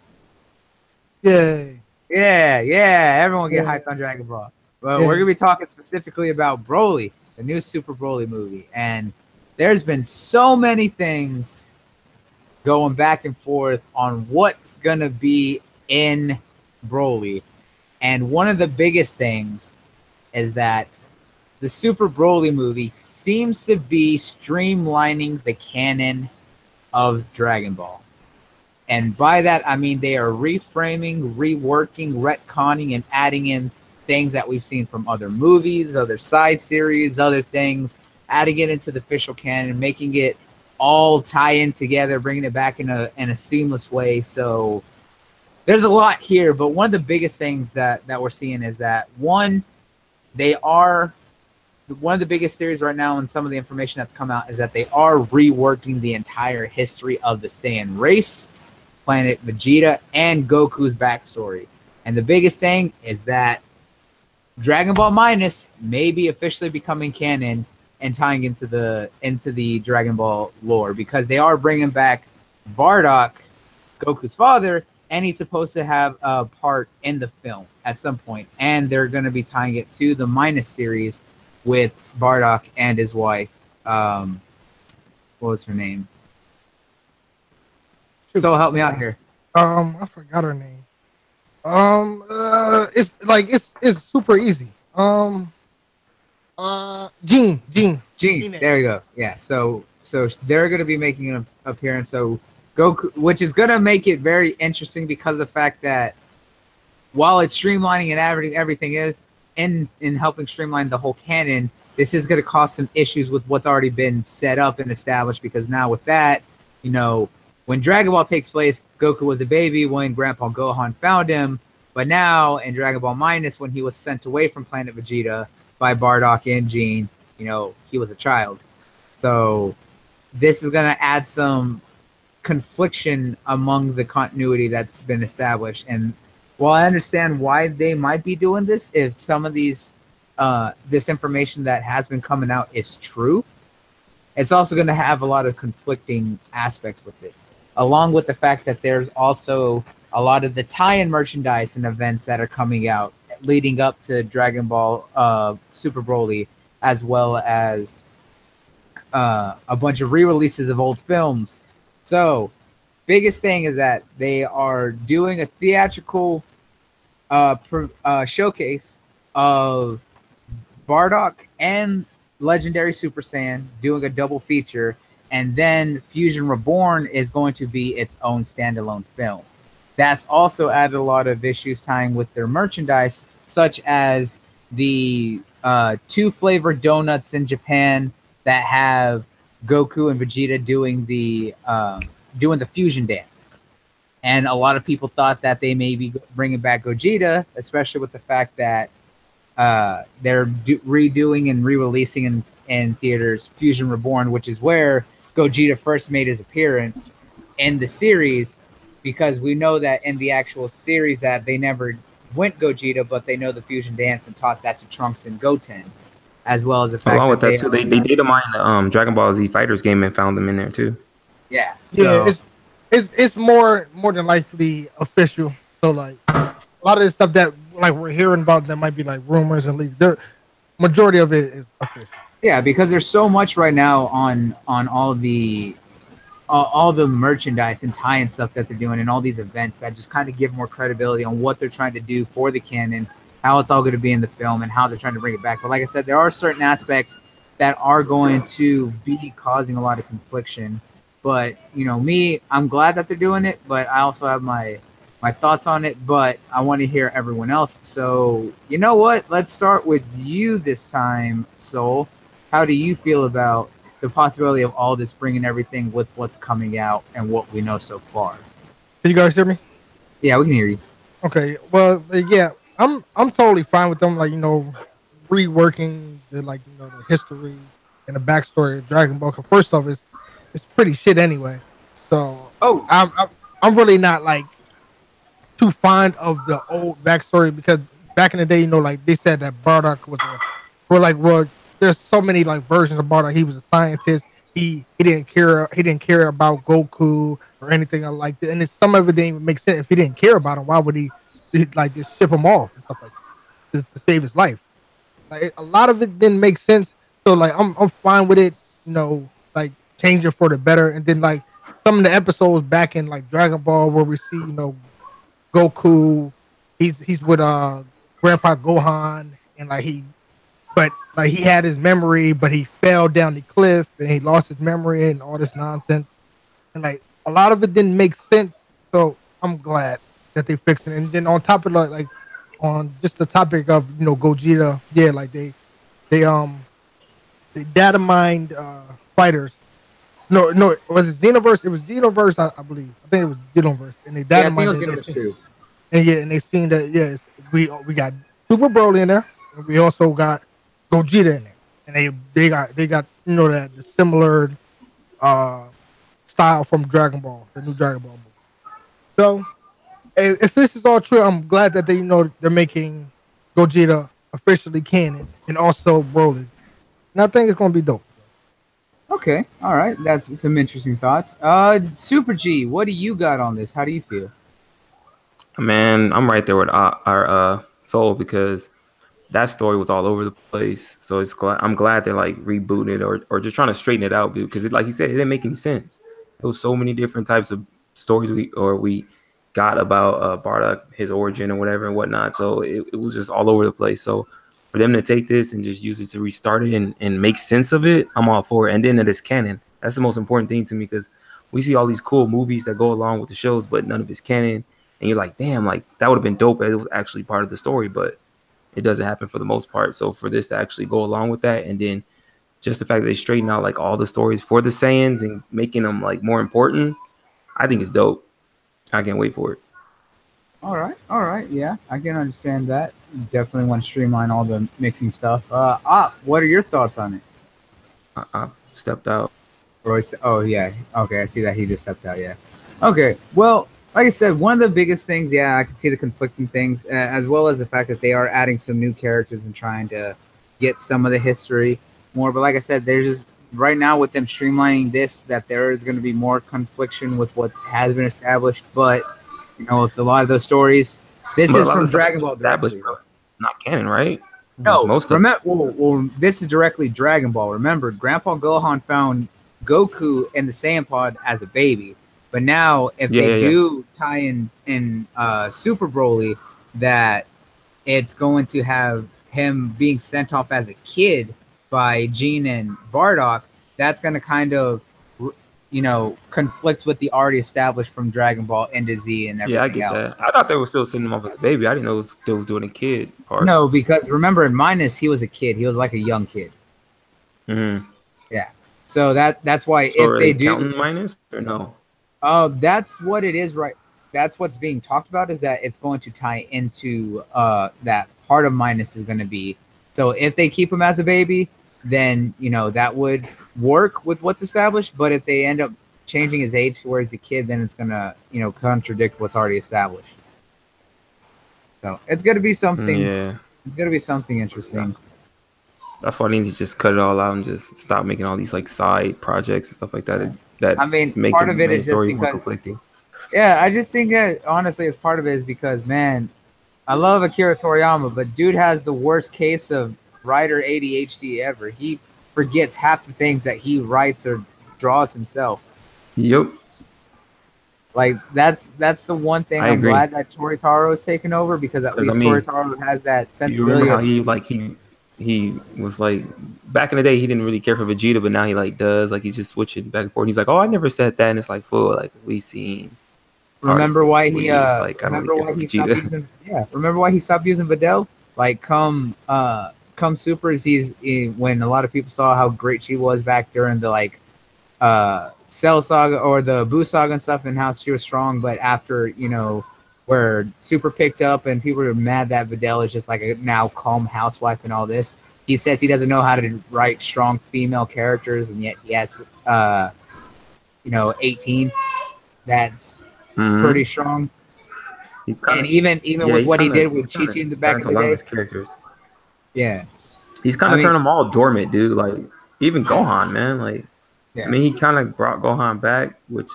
Yay. Yeah. Everyone get Yeah. hyped on Dragon Ball. But Yeah. we're gonna be talking specifically about Broly, the new Super Broly movie, and there's been so many things going back and forth on what's gonna be in Broly. And one of the biggest things is that the Super Broly movie seems to be streamlining the canon of Dragon Ball. And by that, I mean they are reframing, reworking, retconning, and adding in things that we've seen from other movies, other side series, other things, adding it into the official canon, making it all tie in together, bringing it back in a seamless way. So there's a lot here, but one of the biggest things that we're seeing is that one of the biggest theories right now, and some of the information that's come out, is that they are reworking the entire history of the Saiyan race, Planet Vegeta, and Goku's backstory. And the biggest thing is that Dragon Ball Minus may be officially becoming canon and tying into the Dragon Ball lore, because they are bringing back Bardock, Goku's father, and he's supposed to have a part in the film at some point, and they're going to be tying it to the Minus series with Bardock and his wife. What was her name? So help me out here. I forgot her name. It's super easy. Jean. There you go. Yeah. So they're going to be making an appearance. So Goku, which is going to make it very interesting because of the fact that while it's streamlining and everything is in helping streamline the whole canon, this is going to cause some issues with what's already been set up and established, because now with that, when Dragon Ball takes place, Goku was a baby when Grandpa Gohan found him. But now in Dragon Ball Minus, when he was sent away from Planet Vegeta by Bardock and Jean, he was a child. So this is going to add some confliction among the continuity that's been established. And while I understand why they might be doing this, if some of these this information that has been coming out is true, it's also going to have a lot of conflicting aspects with it, along with the fact that there's also a lot of the tie-in merchandise and events that are coming out leading up to Dragon Ball Super Broly, as well as a bunch of re-releases of old films. So biggest thing is that they are doing a theatrical showcase of Bardock and Legendary Super Saiyan, doing a double feature, and then Fusion Reborn is going to be its own standalone film. That's also added a lot of issues tying with their merchandise, such as the 2 flavored donuts in Japan that have Goku and Vegeta doing the fusion dance. And a lot of people thought that they may be bringing back Gogeta, especially with the fact that they're redoing and re-releasing in theaters Fusion Reborn, which is where Gogeta first made his appearance in the series, because we know that in the actual series that they never went Gogeta, but they know the fusion dance and taught that to Trunks and Goten, as well as the fact along with that too, they data mined the Dragon Ball Z Fighters game and found them in there too. Yeah. Yeah, So it's more than likely official. So like a lot of the stuff that like we're hearing about that might be like rumors and leaks. The majority of it is official. yeah, because there's so much right now on all the merchandise and tie-in stuff that they're doing, and all these events that just kind of give more credibility on what they're trying to do for the canon, how it's all going to be in the film, and how they're trying to bring it back. But like I said, there are certain aspects that are going to be causing a lot of confliction. But I'm glad that they're doing it, but I also have my my thoughts on it, but I want to hear everyone else. So, you know what? Let's start with you this time, Soul. How do you feel about the possibility of all this bringing everything with what's coming out and what we know so far? Can you guys hear me? Yeah, we can hear you. Okay. Well, yeah, I'm totally fine with them. Like reworking the history and the backstory of Dragon Ball. 'Cause first off, it's pretty shit anyway. So Oh, I'm really not like too fond of the old backstory because back in the day, like they said that Bardock was well, there's so many like versions of Bardock. He was a scientist. He didn't care. He didn't care about Goku or anything like that. And some of it didn't even make sense. If he didn't care about him, why would he like just ship him off and stuff like that just to save his life? Like a lot of it didn't make sense. So like I'm fine with it. Like change it for the better. And then like some of the episodes back in like Dragon Ball where we see Goku, he's with Grandpa Gohan, and he had his memory, but he fell down the cliff and he lost his memory and all this nonsense. And like a lot of it didn't make sense. So I'm glad that they fixed it. And then on top of like on just the topic of Gogeta, yeah, like they data mined fighters. No, was it Xenoverse? It was Xenoverse, I believe. I think it was Xenoverse, and they data mined Xenoverse too. And yeah, and they seen that we got Super Broly in there, and we also got Gogeta in there, and they got that the similar style from Dragon Ball, the new Dragon Ball movie. So if this is all true, I'm glad that they're making Gogeta officially canon and also Broly, and I think it's gonna be dope. Okay, all right, that's some interesting thoughts. Super G, what do you got on this? How do you feel? Man, I'm right there with our Soul because that story was all over the place. So I'm glad they're like rebooting it or just trying to straighten it out because like you said, it didn't make any sense. There was so many different types of stories we got about Bardock, his origin and whatever and whatnot. So it was just all over the place. So for them to take this and just use it to restart it and make sense of it, I'm all for it. And then that it's canon. That's the most important thing to me because we see all these cool movies that go along with the shows, but none of it's canon. And you're like, damn, like that would have been dope if it was actually part of the story, but it doesn't happen for the most part. So for this to actually go along with that, and then just the fact that they straighten out like all the stories for the Saiyans and making them like more important, I think it's dope. I can't wait for it. All right, yeah, I can understand that. Definitely want to streamline all the mixing stuff. What are your thoughts on it? I stepped out. Royce, oh yeah, okay, I see that he just stepped out. Yeah, okay, well. Like I said, one of the biggest things, yeah, I can see the conflicting things, as well as the fact that they are adding some new characters and trying to get some of the history more. But like I said, there's just right now with them streamlining this, that there is going to be more confliction with what has been established. But with a lot of those stories, this is from Dragon Ball directly. Not canon, right? No, this is directly Dragon Ball. Remember, Grandpa Gohan found Goku in the Saiyan pod as a baby. But now, if they do tie in Super Broly, that it's going to have him being sent off as a kid by Gene and Bardock, that's going to kind of, conflict with the already established from Dragon Ball into Z and everything else. Yeah, I get that. I thought they were still sending him off as a baby. I didn't know they was doing a kid part. No, because remember in Minus, he was a kid. He was like a young kid. Mm-hmm. Yeah. So that's why so if they do Minus or no? That's what it is, right? That's what's being talked about, is that it's going to tie into that part of Minus is going to be. So if they keep him as a baby, then that would work with what's established. But if they end up changing his age to where he's a kid, then it's gonna contradict what's already established. So it's gonna be something. Yeah, it's gonna be something interesting. That's why I need to just cut it all out and just stop making all these like side projects and stuff like that. I mean, make part the of it main is story just more because, conflicting. Yeah, I just think that honestly, as part of it is because, man, I love Akira Toriyama, but dude has the worst case of writer ADHD ever. He forgets half the things that he writes or draws himself. Yep. Like that's the one thing I'm glad that Toritaro is taking over, because at least Toritaro has that sensibility. You remember how he was like back in the day he didn't really care for Vegeta, but now he like does, like he's just switching back and forth. He's like, oh, I never said that, and it's like, fool, like we seen Remember why where he was like, I don't remember really why care he for stopped Vegeta. using remember why he stopped using Videl? Like come supers when a lot of people saw how great she was back during the like Cell Saga or the Boo Saga and stuff and how she was strong, but after, where Super picked up and people were mad that Videl is just like a now calm housewife and all this. He says he doesn't know how to write strong female characters and yet he has 18 that's Mm-hmm. pretty strong. He kind And of, even yeah, with what he did he's with kind Chi Chi of in the back turned in to the one of day, his characters. yeah. He's kind I of mean, turned them all dormant, dude. Like even Gohan, man. Like I yeah. mean, he kind of brought Gohan back, which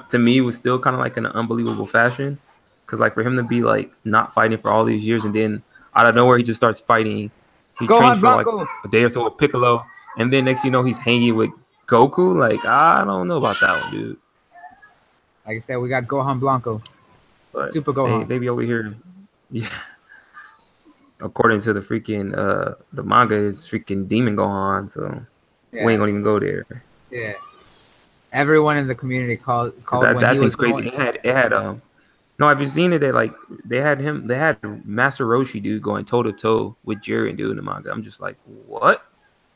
to me was still kind of like in an unbelievable fashion. Because like for him to be like not fighting for all these years and then out of nowhere he just starts fighting. He trains Gohan for like Blanco. a day or so with Piccolo, and then next you know he's hanging with Goku. Like I don't know about that one, dude. Like I said, we got Gohan Blanco, But Super they Gohan. they be over here, yeah. According to the freaking the manga is freaking Demon Gohan, so we ain't Yeah, gonna even go there. yeah. Everyone in the community Cause called when he that was thing's crazy. going. It had no, have you seen it? They like they had Master Roshi dude going toe to toe with Jiren dude in the manga. I'm just like, what?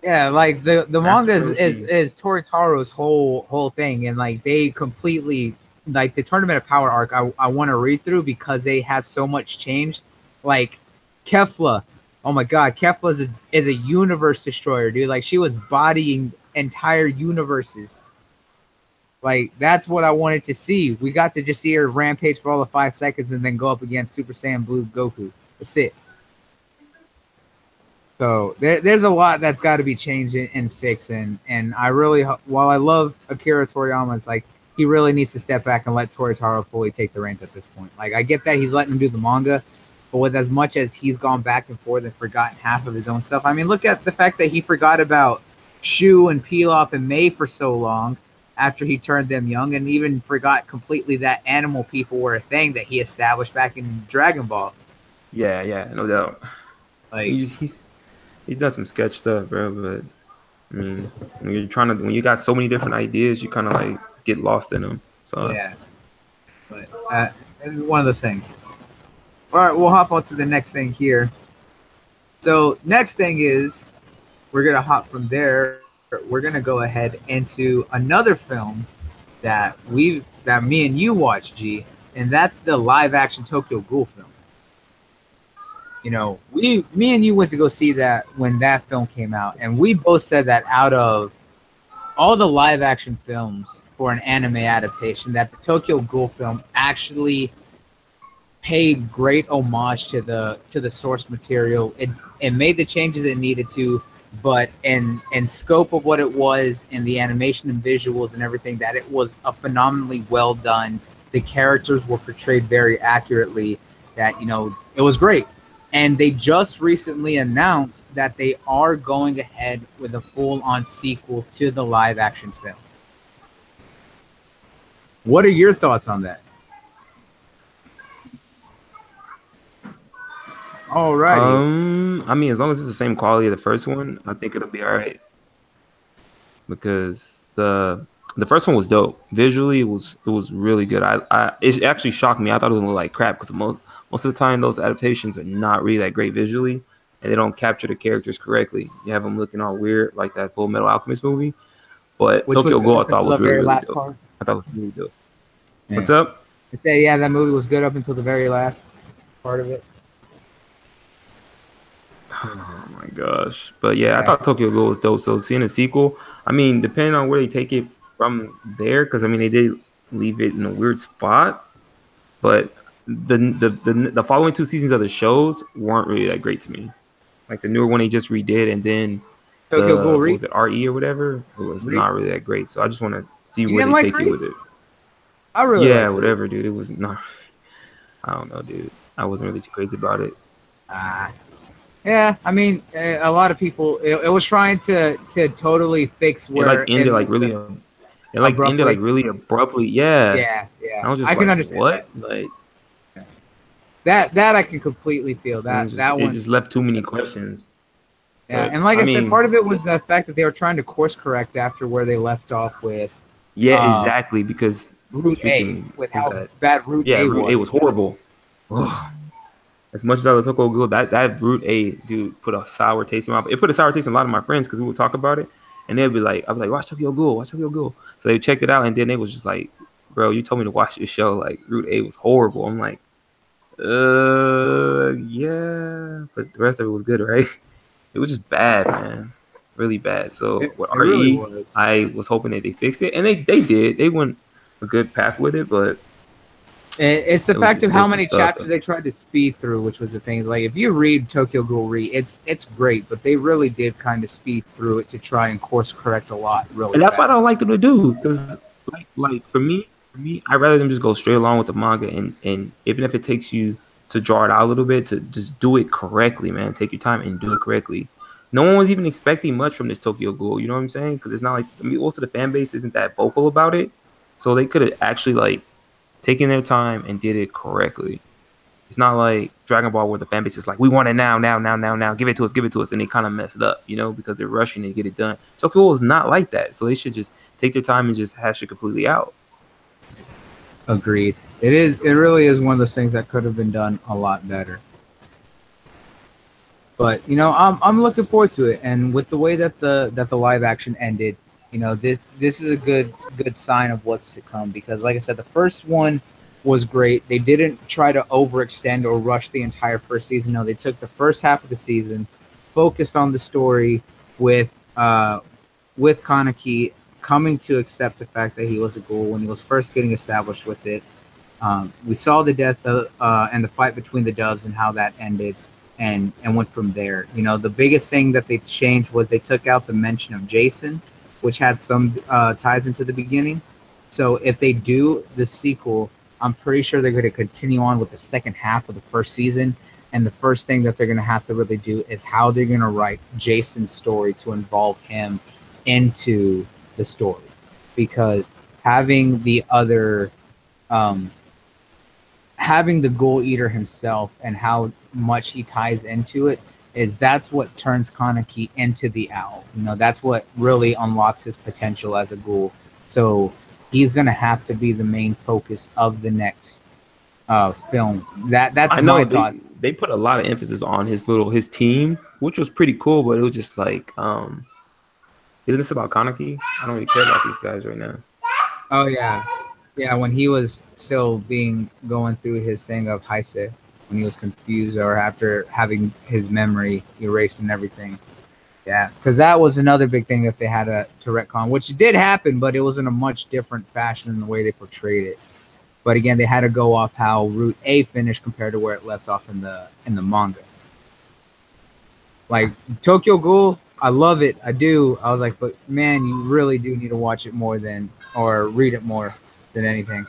Yeah, like the Master manga Roshi. is Toritaro's whole thing, and like they completely like the Tournament of Power arc. I want to read through because they have so much changed. Like Kefla, oh my god, Kefla is a universe destroyer, dude. Like she was bodying entire universes. Like that's what I wanted to see. We got to just see her rampage for all of 5 seconds and then go up against Super Saiyan Blue Goku. That's it. So there's a lot that's got to be changed and fixed, and I really, while I love Akira Toriyama, it's like he really needs to step back and let Toritaro fully take the reins at this point. Like I get that he's letting him do the manga, but with as much as he's gone back and forth and forgotten half of his own stuff, I mean, look at the fact that he forgot about Shu and Pilaf and May for so long after he turned them young, and even forgot completely that animal people were a thing that he established back in Dragon Ball. Yeah, no doubt. Like, He's done some sketch stuff, bro. But I mean, when you got so many different ideas, you kind of like get lost in them. So yeah, but it's one of those things. All right, we'll hop on to the next thing here. So next thing is we're gonna hop from there. We're gonna go ahead into another film that me and you watched, G, and that's the live action Tokyo Ghoul film. Me and you went to go see that when that film came out, and we both said that out of all the live action films for an anime adaptation, that the Tokyo Ghoul film actually paid great homage to the source material. It made the changes it needed to, but in scope of what it was, in the animation and visuals and everything, that it was a phenomenally well done. The characters were portrayed very accurately. That it was great. And they just recently announced that they are going ahead with a full-on sequel to the live-action film. What are your thoughts on that? Alrighty. I mean, as long as it's the same quality of the first one, I think it'll be all right. Because the first one was dope. Visually, it was really good. It actually shocked me. I thought it was gonna look like crap because most of the time those adaptations are not really that great visually, and they don't capture the characters correctly. You have them looking all weird, like that Full Metal Alchemist movie. But Which Tokyo was Ghoul, good I thought until was the really very really last dope. part. I thought it was really dope. Yeah. What's up? I said, yeah, that movie was good up until the very last part of it. Oh my gosh. But yeah, I thought Tokyo Ghoul was dope. So seeing a sequel, I mean, depending on where they take it from there, because I mean they did leave it in a weird spot. But the following two seasons of the shows weren't really that great to me. Like the newer one they just redid, and then Tokyo Ghoul what was it, RE or whatever? It was not really that great. So I just want to see where they take it with it. I really like whatever, dude. It was not. I don't know, dude. I wasn't really too crazy about it. Yeah, I mean, a lot of people. It was trying to totally fix where it like ended like really. It like abruptly. ended like really abruptly. Yeah. Yeah. I was just I can like, understand what? That. Like that I can completely feel that that one. It just left too many questions. Yeah, But, and like I mean, said, part of it was the fact that they were trying to course correct after where they left off with. Yeah, exactly. Because Route A freaking with who's how that? bad Route Yeah, A Route A was horrible. Ugh. As much as I was Tokyo Ghoul, that Route A dude put a sour taste in my. It put a sour taste in a lot of my friends because we would talk about it, and they'd be like, "I'd be like, watch Tokyo Ghoul, watch Tokyo Ghoul." So they checked it out, and then they was just like, "Bro, you told me to watch this show. Like Route A was horrible." I'm like, yeah, but the rest of it was good, right? It was just bad, man, really bad. So with It really RE, was. I was hoping that they fixed it, and they did. They went a good path with it, but It's the it was fact just of how still some many stuff, chapters though. they tried to speed through, which was the thing. Like if you read Tokyo Ghoul Re, it's great, but they really did kind of speed through it to try and course correct a lot really And that's what I don't fast. like them to do, because like for me, I'd rather them just go straight along with the manga, and even if it takes you to draw it out a little bit, to just do it correctly, man. Take your time and do it correctly. No one was even expecting much from this Tokyo Ghoul, you know what I'm saying? Because it's not like, I mean, most of the fan base isn't that vocal about it, so they could have actually like taken their time and did it correctly. It's not like Dragon Ball where the fan base is like, we want it now, now, now, now, now. Give it to us. And they kind of mess it up, you know, because they're rushing to get it done. Tokyo Ghoul is not like that. So they should just take their time and just hash it completely out. Agreed. It is. It really is one of those things that could have been done a lot better. But you know, I'm looking forward to it, and with the way that the live action ended, you know, this is a good sign of what's to come. Because, like I said, the first one was great. They didn't try to overextend or rush the entire first season. No, they took the first half of the season, focused on the story with Kaneki coming to accept the fact that he was a ghoul when he was first getting established with it. We saw the death and the fight between the doves and how that ended, and went from there. You know, the biggest thing that they changed was they took out the mention of Jason, which had some ties into the beginning. So if they do the sequel, I'm pretty sure they're going to continue on with the second half of the first season. And the first thing that they're going to have to really do is how they're going to write Jason's story to involve him into the story, because having the other having the Ghoul Eater himself and how much he ties into it, that's what turns Kaneki into the owl. You know, that's what really unlocks his potential as a ghoul. So he's gonna have to be the main focus of the next film. That's I know my thoughts. they put a lot of emphasis on his team, which was pretty cool, but it was just like, isn't this about Kaneki? I don't really care about these guys right now. Oh yeah, yeah. When he was still going through his thing of Heise, when he was confused or after having his memory erased and everything. Yeah, because that was another big thing that they had to retcon, which did happen, but it was in a much different fashion than the way they portrayed it. But again, they had to go off how Route A finished compared to where it left off in the manga. Like Tokyo Ghoul, I love it. I do. I was like, but man, you really do need to watch it more than, or read it more than anything.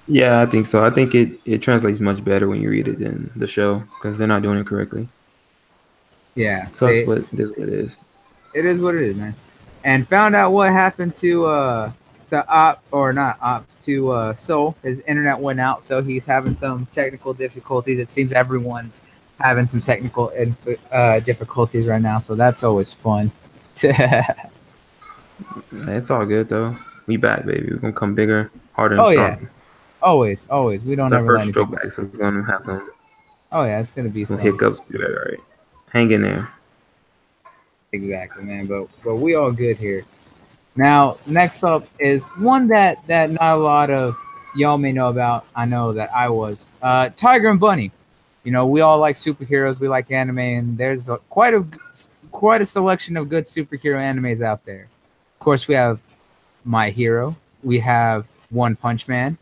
Yeah, I think so. I think it translates much better when you read it than the show, because they're not doing it correctly. Yeah, So that's what it is. It is what it is, man. And found out what happened to Soul. His internet went out, so he's having some technical difficulties. It seems everyone's having some technical difficulties right now, so that's always fun. It's all good though. We back, baby. We're gonna come bigger, harder, and Oh yeah, stronger. always. We don't It's our ever let first anything. stroke back, so it's gonna have some Oh yeah, it's gonna be some some hiccups. Be all right. Hang in there. exactly, man. But we all good here. Now, next up is one that not a lot of y'all may know about. I know that I was Tiger and Bunny. You know, we all like superheroes. We like anime, and there's quite a selection of good superhero animes out there. Of course, we have My Hero. We have One Punch Man,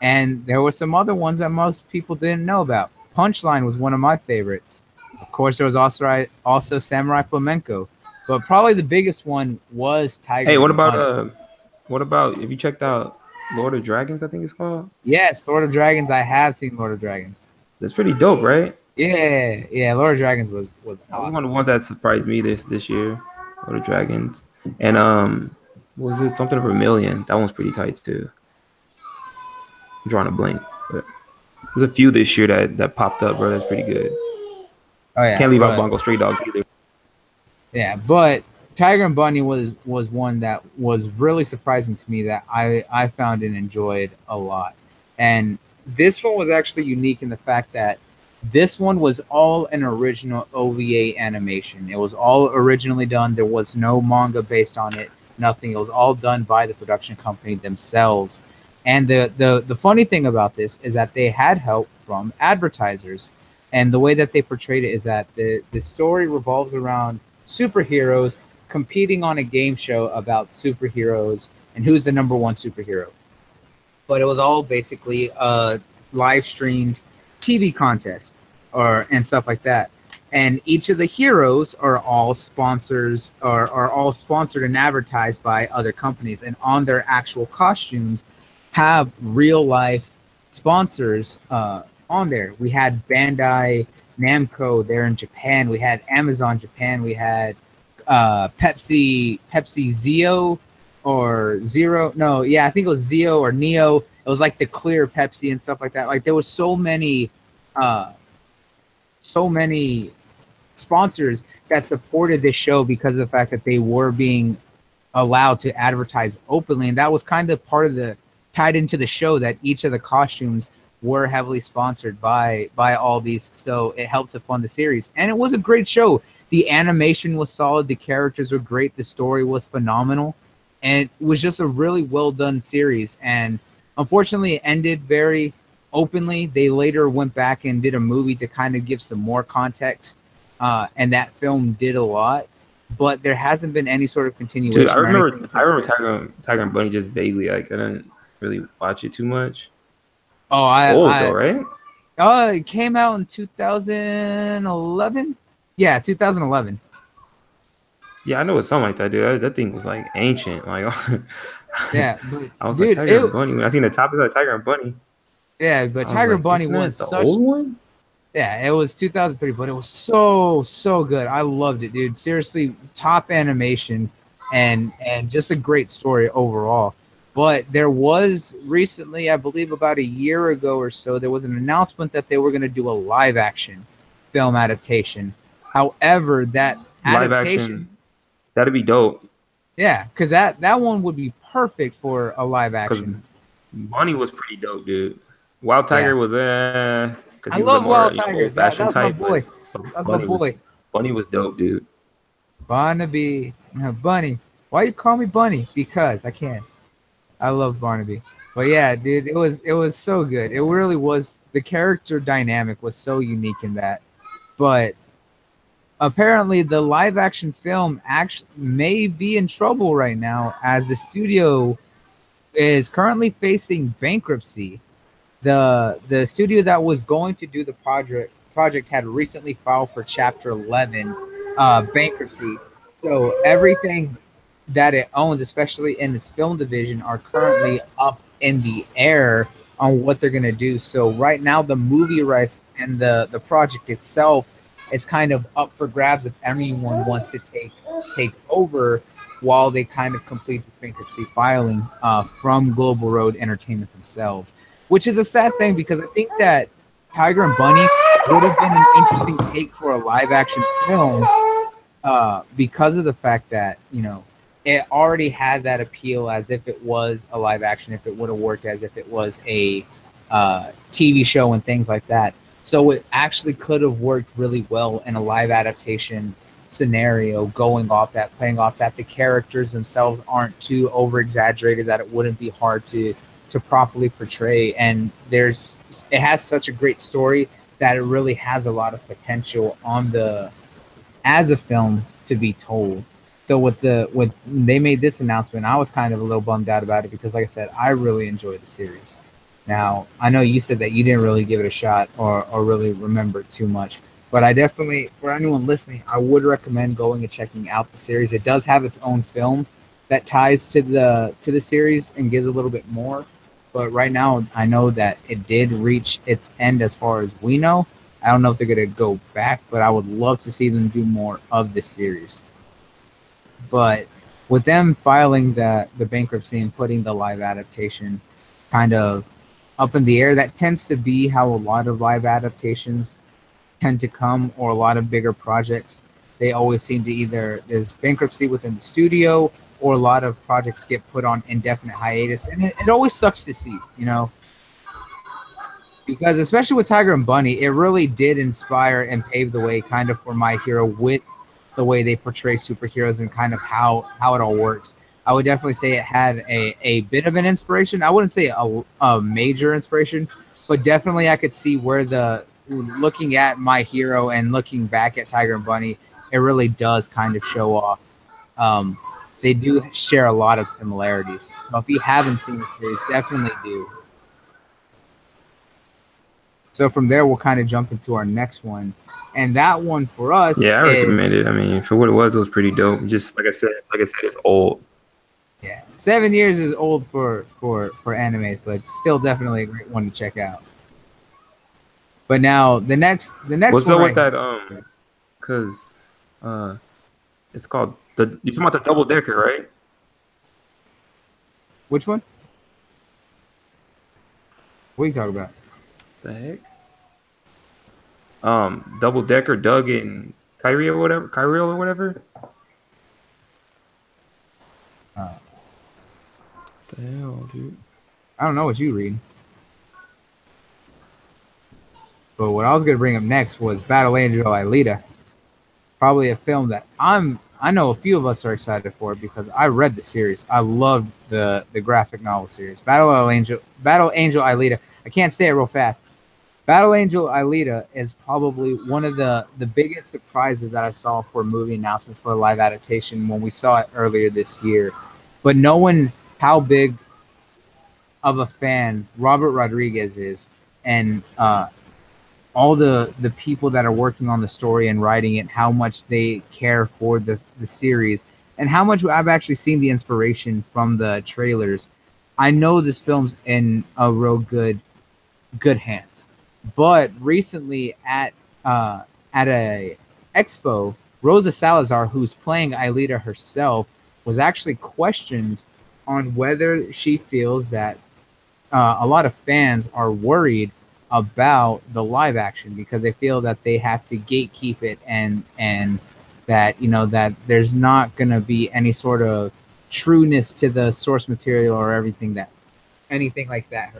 and there were some other ones that most people didn't know about. Punchline was one of my favorites. Of course, there was also Samurai Flamenco, but probably the biggest one was Tiger. Hey, what and Bunny. about have you checked out Lord of Dragons? I think it's called. Yes, Lord of Dragons. I have seen Lord of Dragons. That's pretty dope, right? Yeah. Lord of Dragons was That was awesome. one that surprised me this year. Lord of Dragons, and was it something over a million? That one's pretty tight too. I'm drawing a blank, but there's a few this year that popped up, bro. That's pretty good. Oh yeah, Can't leave out Bongo Stray Dogs either. yeah, but Tiger and Bunny was one that was really surprising to me that I found and enjoyed a lot. And this one was actually unique in the fact that this one was all an original OVA animation. It was all originally done. There was no manga based on it, nothing. It was all done by the production company themselves. And the funny thing about this is that they had help from advertisers. And the way that they portrayed it is that the story revolves around superheroes competing on a game show about superheroes and who's the number one superhero. But it was all basically a live streamed TV contest and stuff like that. And each of the heroes are all sponsors or are all sponsored and advertised by other companies, and on their actual costumes have real life sponsors on there. We had Bandai Namco there in Japan. We had Amazon Japan. We had Pepsi Zeo or Zero. No, yeah, I think it was Zeo or Neo. It was like the clear Pepsi and stuff like that. Like there was so many sponsors that supported this show because of the fact that they were being allowed to advertise openly, and that was kind of part of the tied into the show that each of the costumes were heavily sponsored by all these, so it helped to fund the series. And it was a great show. The animation was solid, the characters were great, the story was phenomenal, and it was just a really well done series. And unfortunately it ended very openly. They later went back and did a movie to kind of give some more context, and that film did a lot, but there hasn't been any sort of continuation. Dude, I remember Tiger and Bunny just vaguely. Like I didn't really watch it too much. Oh, though, right? It came out in 2011. Yeah, 2011. Yeah, I know it's something like that, dude. That thing was like ancient. Like, yeah, but, I was dude, like Tiger and Bunny. When I seen the topic of Tiger and Bunny. Yeah, but Tiger and Bunny was the such. Old one? Yeah, it was 2003, but it was so good. I loved it, dude. Seriously, top animation and just a great story overall. But there was recently, I believe about a year ago or so, there was an announcement that they were going to do a live action film adaptation. However, that live adaptation, action, that'd be dope. Yeah, because that one would be perfect for a live action. Bunny was pretty dope, dude. Wild Tiger was I love Wild Tiger. That's my boy. That's my boy. Bunny was dope, dude. Barnaby, Bunny. Why you call me Bunny? Because I can. I love Barnaby. But yeah, dude, it was so good. It really was. The character dynamic was so unique in that. But apparently the live action film actually may be in trouble right now, as the studio is currently facing bankruptcy. The studio that was going to do the project had recently filed for Chapter 11 bankruptcy. So everything that it owns, especially in its film division, are currently up in the air on what they're going to do. So right now the movie rights and the project itself is kind of up for grabs if anyone wants to take over while they kind of complete this bankruptcy filing from Global Road Entertainment themselves, which is a sad thing because I think that Tiger and Bunny would have been an interesting take for a live action film because of the fact that, it already had that appeal as if it was a live action, if it would have worked as if it was a TV show and things like that. So it actually could have worked really well in a live adaptation scenario, playing off that the characters themselves aren't too over exaggerated, that it wouldn't be hard to properly portray. And it has such a great story that it really has a lot of potential as a film to be told. So when they made this announcement, I was kind of a little bummed out about it because, like I said, I really enjoyed the series. Now, I know you said that you didn't really give it a shot or really remember it too much, but I definitely, for anyone listening, I would recommend going and checking out the series. It does have its own film that ties to the series and gives a little bit more. But right now, I know that it did reach its end as far as we know. I don't know if they're going to go back, but I would love to see them do more of this series. But with them filing the bankruptcy and putting the live adaptation kind of up in the air, that tends to be how a lot of live adaptations tend to come, or a lot of bigger projects. they always seem to either there's bankruptcy within the studio or a lot of projects get put on indefinite hiatus, and it always sucks to see, you know, because especially with Tiger and Bunny, it really did inspire and pave the way kind of for My Hero with the way they portray superheroes and kind of how it all works. I would definitely say it had a bit of an inspiration. I wouldn't say a major inspiration, but definitely I could see where looking at My Hero and looking back at Tiger and Bunny, it really does kind of show off. They do share a lot of similarities. So if you haven't seen the series, definitely do. So from there, we'll kind of jump into our next one. And that one for us. Yeah, I recommend it. I mean, for what it was pretty dope. Just like I said, it's old. Yeah, 7 years is old for animes, but still definitely a great one to check out. But now the next What's one up with that? Because it's called you're talking about the double decker, right? Which one? What are you talking about? The heck? Double decker, Doug and Kyrie or whatever. The hell, dude. I don't know what you read. But what I was gonna bring up next was Battle Angel Alita. Probably a film that I know a few of us are excited for because I read the series. I loved the graphic novel series. Battle Angel Alita. I can't say it real fast. Battle Angel Alita is probably one of the biggest surprises that I saw for movie announcements for a live adaptation when we saw it earlier this year. But knowing how big of a fan Robert Rodriguez is and all the people that are working on the story and writing it, how much they care for the series, and how much I've actually seen the inspiration from the trailers, I know this film's in a real good hands. But recently at a expo, Rosa Salazar, who's playing Aelita herself, was actually questioned on whether she feels that a lot of fans are worried about the live action because they feel that they have to gatekeep it and that, you know, that there's not going to be any sort of trueness to the source material or anything like that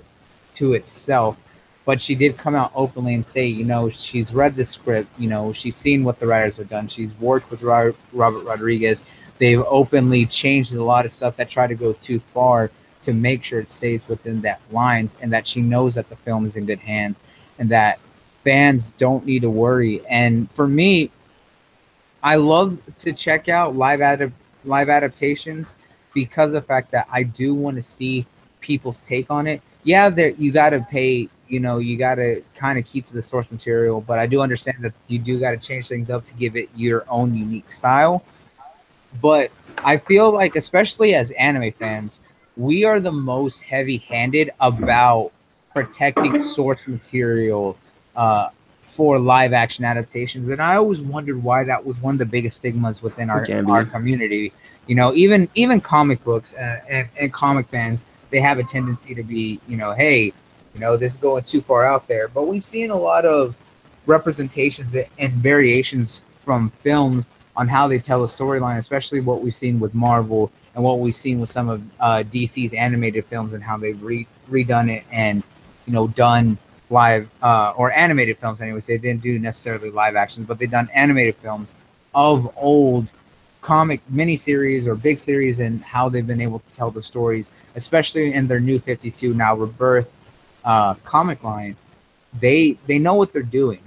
to itself. But she did come out openly and say, you know, she's read the script, you know, she's seen what the writers have done. She's worked with Robert Rodriguez. They've openly changed a lot of stuff that try to go too far to make sure it stays within that lines, and that she knows that the film is in good hands and that fans don't need to worry. And for me, I love to check out live adaptations because of the fact that I do want to see people's take on it. Yeah, you got to pay, you know, you got to kind of keep to the source material, but I do understand that you do got to change things up to give it your own unique style. But I feel like, especially as anime fans, we are the most heavy-handed about protecting source material for live-action adaptations, and I always wondered why that was one of the biggest stigmas within our community. You know, even comic books and comic fans, they have a tendency to be, you know, hey, you know, this is going too far out there. But we've seen a lot of representations and variations from films on how they tell a storyline, especially what we've seen with Marvel and what we've seen with some of DC's animated films and how they've redone it and, you know, done live or animated films anyways. They didn't do necessarily live actions, but they've done animated films of old comic miniseries or big series and how they've been able to tell the stories, especially in their New 52 now Rebirth comic line. They know what they're doing.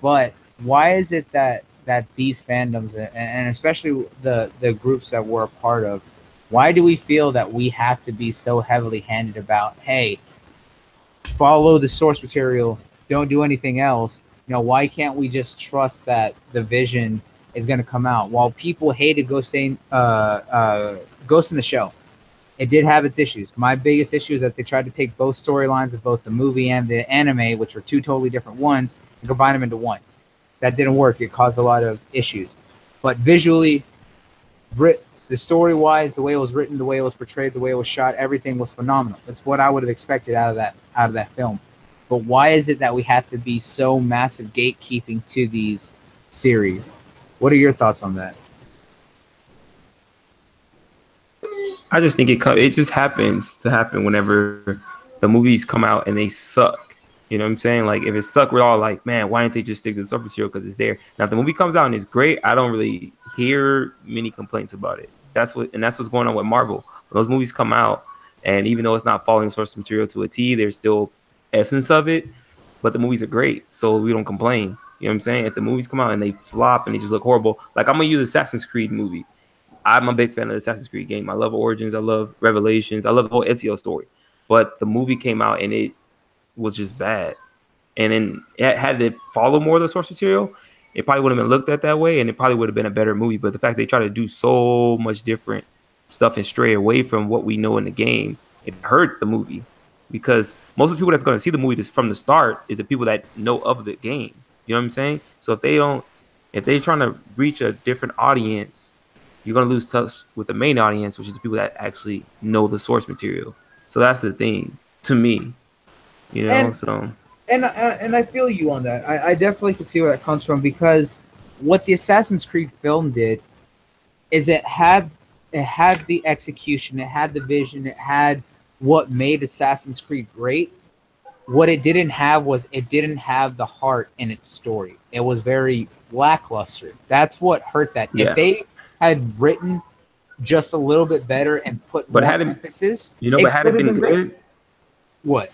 But why is it that these fandoms and especially the groups that we're a part of, why do we feel that we have to be so heavily handed about, hey, follow the source material, don't do anything else? You know, why can't we just trust that the vision is going to come out? While people hated Ghost in the Shell, it did have its issues. My biggest issue is that they tried to take both storylines of both the movie and the anime, which were two totally different ones, and combine them into one. That didn't work. It caused a lot of issues. But visually, the story-wise, the way it was written, the way it was portrayed, the way it was shot, everything was phenomenal. That's what I would have expected out of that film. But why is it that we have to be so massive gatekeeping to these series? What are your thoughts on that? I just think it just happens to happen whenever the movies come out and they suck. You know what I'm saying? Like if it suck, we're all like, man, why didn't they just stick to the source material because it's there? Now if the movie comes out and it's great, I don't really hear many complaints about it. That's what's going on with Marvel. When those movies come out, and even though it's not following source material to a T, there's still essence of it. But the movies are great, so we don't complain. You know what I'm saying? If the movies come out and they flop and they just look horrible, like I'm gonna use Assassin's Creed movie. I'm a big fan of the Assassin's Creed game. I love Origins. I love Revelations. I love the whole Ezio story. But the movie came out and it was just bad. And then had it follow more of the source material, it probably would have been looked at that way, and it probably would have been a better movie. But the fact they try to do so much different stuff and stray away from what we know in the game, it hurt the movie. Because most of the people that's going to see the movie just from the start is the people that know of the game. You know what I'm saying? So if they're trying to reach a different audience, you're going to lose touch with the main audience, which is the people that actually know the source material. So that's the thing to me, you know. And I feel you on that. I definitely can see where that comes from, because what the Assassin's Creed film did is it had the execution, it had the vision, it had what made Assassin's Creed great. What it didn't have the heart in its story. It was very lackluster. That's what hurt that. Yeah. If they had written just a little bit better and put more emphasis, but had it been good, great. What?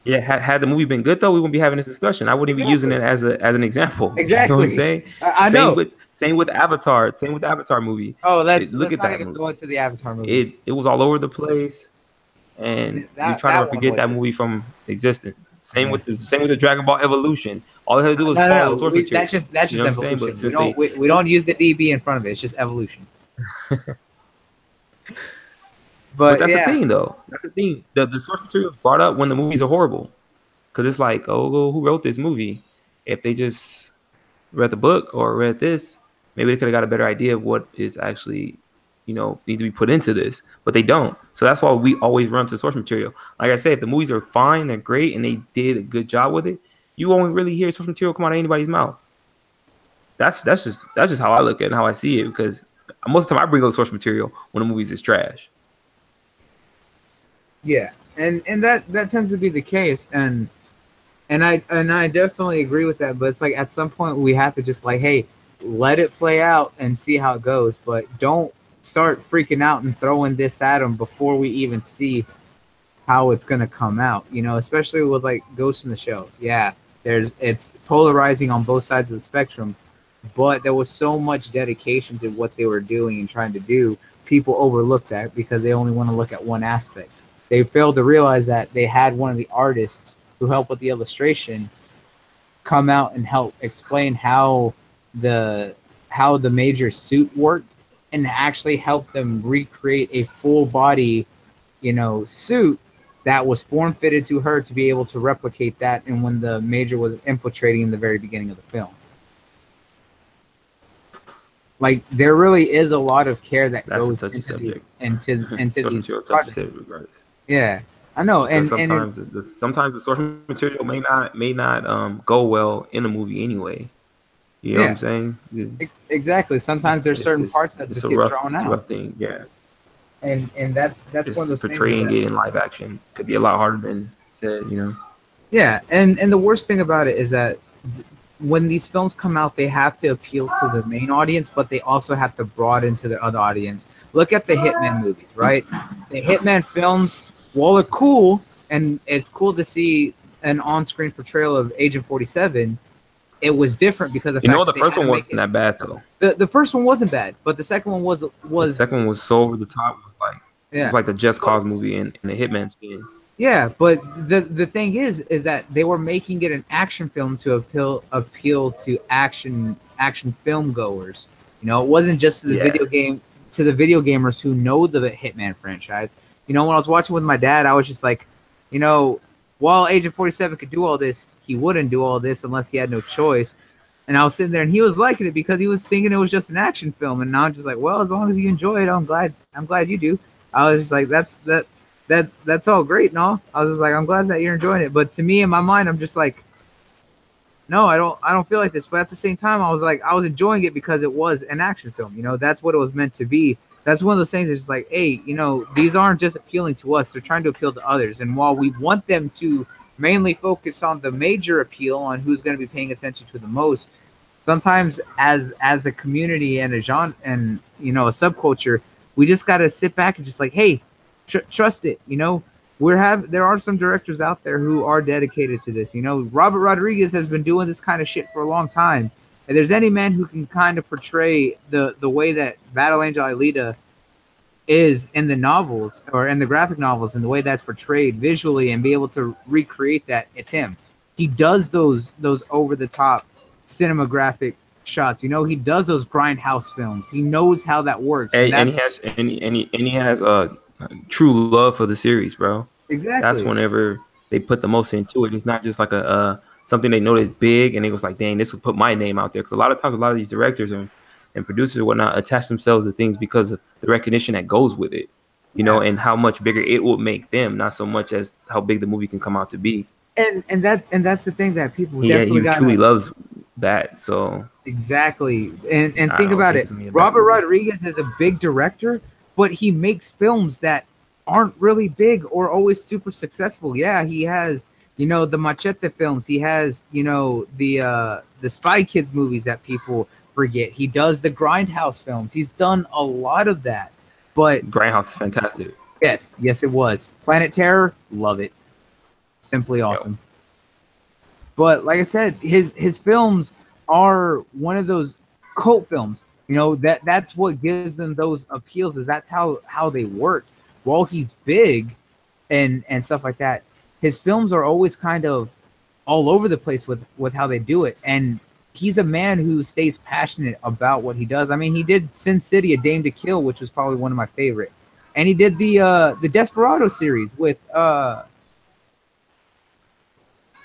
Yeah, had the movie been good though, we wouldn't be having this discussion. I wouldn't be using it as an example. Exactly. You know what I'm saying? I know. Same with Avatar. Same with the Avatar movie. Oh, let's look not at that even movie. go into the Avatar movie. It was all over the place, and you try to forget that movie from existence. Same with the Dragon Ball Evolution. All they had to do was follow the source material. That's just evolution. We don't use the DB in front of it. It's just evolution. But that's the thing, though. That's the thing. The source material is brought up when the movies are horrible, because it's like, oh, who wrote this movie? If they just read the book or read this, maybe they could have got a better idea of what is actually, needs to be put into this. But they don't. So that's why we always run to source material. Like I said, if the movies are fine, they're great, and they did a good job with it, you won't really hear source material come out of anybody's mouth. That's just how I look at it and how I see it, because most of the time I bring up source material when the movies is trash. Yeah, and that tends to be the case, and I definitely agree with that. But it's like at some point we have to just like, hey, let it play out and see how it goes, but don't start freaking out and throwing this at them before we even see how it's gonna come out. Especially with like Ghost in the Shell. Yeah, it's polarizing on both sides of the spectrum, but there was so much dedication to what they were doing and trying to do. People overlook that because they only want to look at one aspect. They failed to realize that they had one of the artists who helped with the illustration come out and help explain how the major suit worked, and actually help them recreate a full body, suit that was form fitted to her to be able to replicate that. And when the major was infiltrating in the very beginning of the film, like there really is a lot of care that goes into these projects. Yeah, I know, and sometimes the source material may not go well in a movie anyway. You know what I'm saying? Exactly. Sometimes there's certain parts that just get drawn out. It's a rough thing, yeah. And that's one of those portraying things it in live action could be a lot harder than said. Yeah, and the worst thing about it is that when these films come out, they have to appeal to the main audience, but they also have to broaden to the other audience. Look at the Hitman movies, right? The Hitman films, while they're cool, and it's cool to see an on-screen portrayal of Agent 47, it was different because of the first one wasn't that bad though. The first one wasn't bad, but the second one was. The second one was so over the top. It was like a Just Cause movie in the Hitman spin. Yeah, but the thing is that they were making it an action film to appeal to action film goers. It wasn't just to the video gamers who know the Hitman franchise. When I was watching with my dad, I was just like, while Agent 47 could do all this, he wouldn't do all this unless he had no choice. And I was sitting there, and he was liking it because he was thinking it was just an action film. And now I'm just like, well, as long as you enjoy it, I'm glad you do. I was just like, that's all great and all. I was just like, I'm glad that you're enjoying it. But to me, in my mind, I'm just like, no, I don't feel like this. But at the same time, I was like, I was enjoying it because it was an action film. You know, that's what it was meant to be. That's one of those things that's just like, hey, you know, these aren't just appealing to us. They're trying to appeal to others. And while we want them to mainly focus on the major appeal, on who's going to be paying attention to the most, sometimes as a community and a genre and, you know, a subculture, we just got to sit back and just like, hey, trust it. You know, there are some directors out there who are dedicated to this. You know, Robert Rodriguez has been doing this kind of shit for a long time. If there's any man who can kind of portray the way that Battle Angel Alita is in the novels or in the graphic novels, and the way that's portrayed visually, and be able to recreate that, it's him. He does those over the top cinematographic shots. You know, he does those grindhouse films. He knows how that works. And he has true love for the series, bro. Exactly. That's whenever they put the most into it. It's not just like a something they know is big and it was like, dang, this will put my name out there. Because a lot of times, a lot of these directors and producers and whatnot attach themselves to things because of the recognition that goes with it, you know, and how much bigger it will make them, not so much as how big the movie can come out to be. And that's the thing that people definitely he truly loves that. So exactly. And think about it. Robert Rodriguez is a big director, but he makes films that aren't really big or always super successful. Yeah, he has, you know, the Machete films. He has, you know, the Spy Kids movies that people forget. He does the Grindhouse films. He's done a lot of that. But Grindhouse is fantastic. Yes, it was. Planet Terror, love it. Simply awesome. Yo. But like I said, his films are one of those cult films. You know, that's what gives them those appeals, is that's how they work. While he's big and stuff like that, his films are always kind of all over the place with how they do it. And he's a man who stays passionate about what he does. I mean, he did Sin City, A Dame to Kill, which was probably one of my favorite. And he did the Desperado series with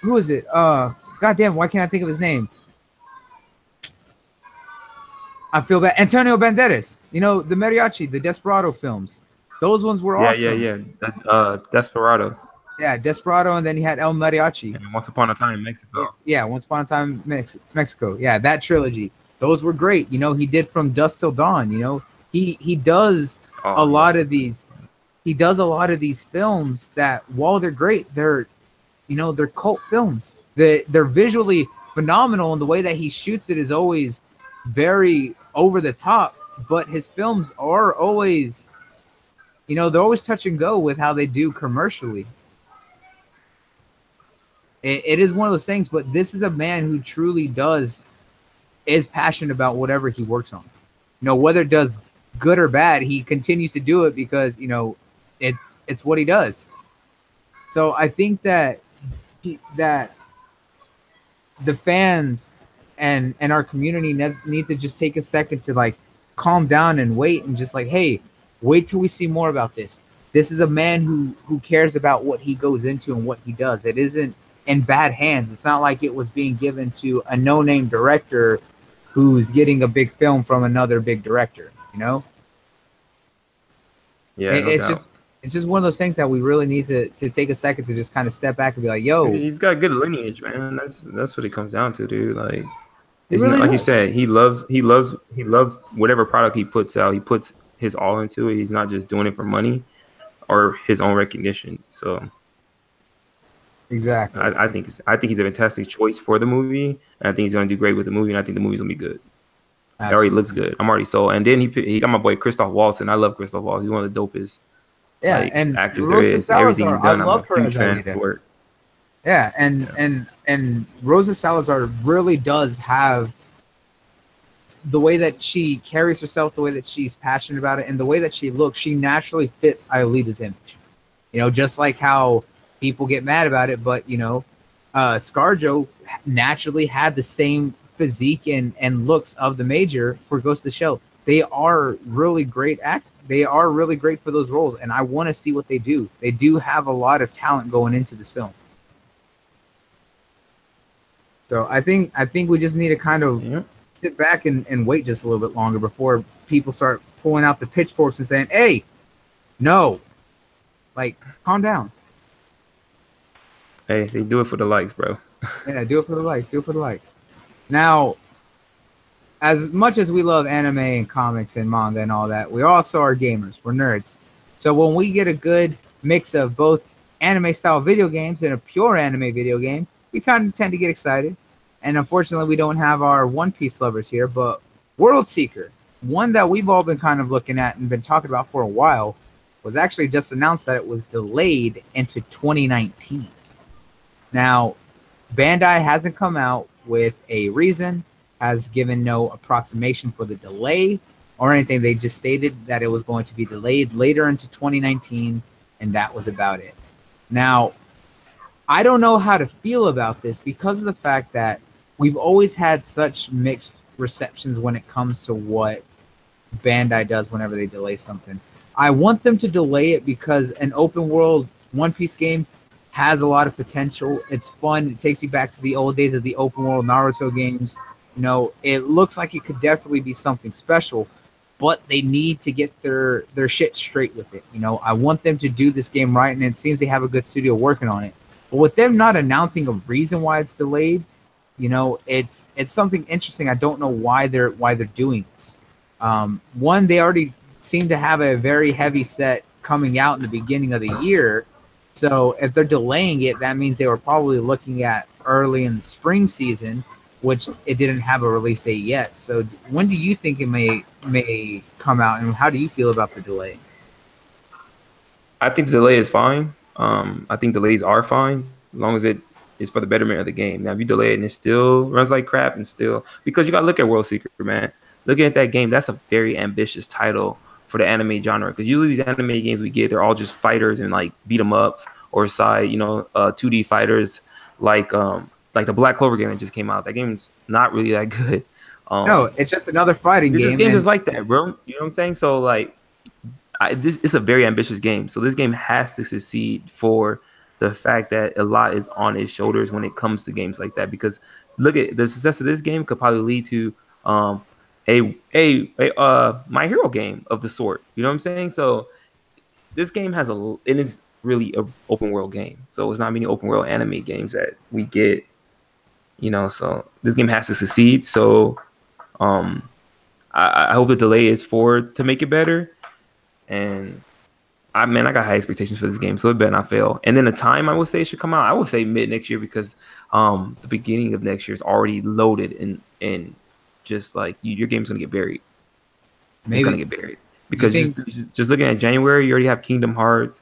who is it? Goddamn, why can't I think of his name? I feel bad. Antonio Banderas. You know, the Mariachi, the Desperado films. Those ones were awesome. Yeah. Desperado. Yeah, Desperado, and then he had El Mariachi. And Once Upon a Time in Mexico. Yeah, Once Upon a Time Mexico. Yeah, that trilogy. Those were great. You know, he did From Dusk Till Dawn. You know, he does a lot of these. He does a lot of these films that, while they're great, they're cult films. They're visually phenomenal, and the way that he shoots it is always very over the top. But his films are always, you know, they're always touch and go with how they do commercially. It is one of those things, but this is a man who truly is passionate about whatever he works on. You know, whether it does good or bad, he continues to do it because, you know, it's what he does. So I think that the fans and our community need to just take a second to like calm down and wait and just like, hey, wait till we see more about this. This is a man who cares about what he goes into and what he does. It isn't in bad hands. It's not like it was being given to a no-name director who's getting a big film from another big director, you know? Yeah, it's just one of those things that we really need to take a second to just kind of step back and be like, yo, he's got good lineage, man. That's what it comes down to, dude. Like, it's really like you said, he loves whatever product he puts out. He puts his all into it. He's not just doing it for money or his own recognition. So exactly, I think he's a fantastic choice for the movie, and I think he's gonna do great with the movie, and I think the movie's gonna be good. Absolutely. It already looks good. I'm already sold. And then he got my boy Christoph Waltz, and I love Christoph Waltz. He's one of the dopest and actors there is. Everything he's done, I'm a huge fan for it. Yeah, and Rosa Salazar really does have the way that she carries herself, the way that she's passionate about it, and the way that she looks. She naturally fits Aelita's image. You know, just like how people get mad about it, but you know, ScarJo naturally had the same physique and looks of the Major for Ghost of the Shell. They are really great They are really great for those roles, and I want to see what they do. They do have a lot of talent going into this film. So I think we just need to kind of sit back and wait just a little bit longer before people start pulling out the pitchforks and saying, hey, no. Like, calm down. Hey, they do it for the likes, bro. Yeah, do it for the likes. Do it for the likes. Now, as much as we love anime and comics and manga and all that, we also are gamers. We're nerds. So when we get a good mix of both anime style video games and a pure anime video game, we kind of tend to get excited. And unfortunately, we don't have our One Piece lovers here, but World Seeker, one that we've all been kind of looking at and been talking about for a while, was actually just announced that it was delayed into 2019. Now, Bandai hasn't come out with a reason, has given no approximation for the delay or anything. They just stated that it was going to be delayed later into 2019, and that was about it. Now, I don't know how to feel about this because of the fact that we've always had such mixed receptions when it comes to what Bandai does whenever they delay something. I want them to delay it because an open world One Piece game has a lot of potential. It's fun. It takes you back to the old days of the open world Naruto games. You know, it looks like it could definitely be something special, but they need to get their shit straight with it. You know, I want them to do this game right, and it seems they have a good studio working on it. But with them not announcing a reason why it's delayed, you know, it's something interesting. I don't know why they're doing this. One, they already seem to have a very heavy set coming out in the beginning of the year. So if they're delaying it, that means they were probably looking at early in the spring season, which it didn't have a release date yet. So when do you think it may come out, and how do you feel about the delay? I think the delay is fine. I think delays are fine as long as it is for the betterment of the game. Now, if you delay it and it still runs like crap and still, because you got to look at World Seeker, man. Looking at that game, that's a very ambitious title for the anime genre. Because usually these anime games we get, they're all just fighters and like beat 'em ups or side, 2D fighters like the Black Clover game that just came out. That game's not really that good. No, it's just another fighting game. This game is like that, bro. You know what I'm saying? So like, this is a very ambitious game. So this game has to succeed for the fact that a lot is on its shoulders when it comes to games like that. Because look at the success of this game could probably lead to a My Hero game of the sort. You know what I'm saying? So this game has it is really an open world game. So it's not many open world anime games that we get. So this game has to succeed. So I hope the delay is to make it better. And I got high expectations for this game, so it better not fail. And then the time I would say it should come out, I would say mid next year, because the beginning of next year is already loaded and just like your game's gonna get buried. Maybe. It's gonna get buried because just looking at January, you already have Kingdom Hearts.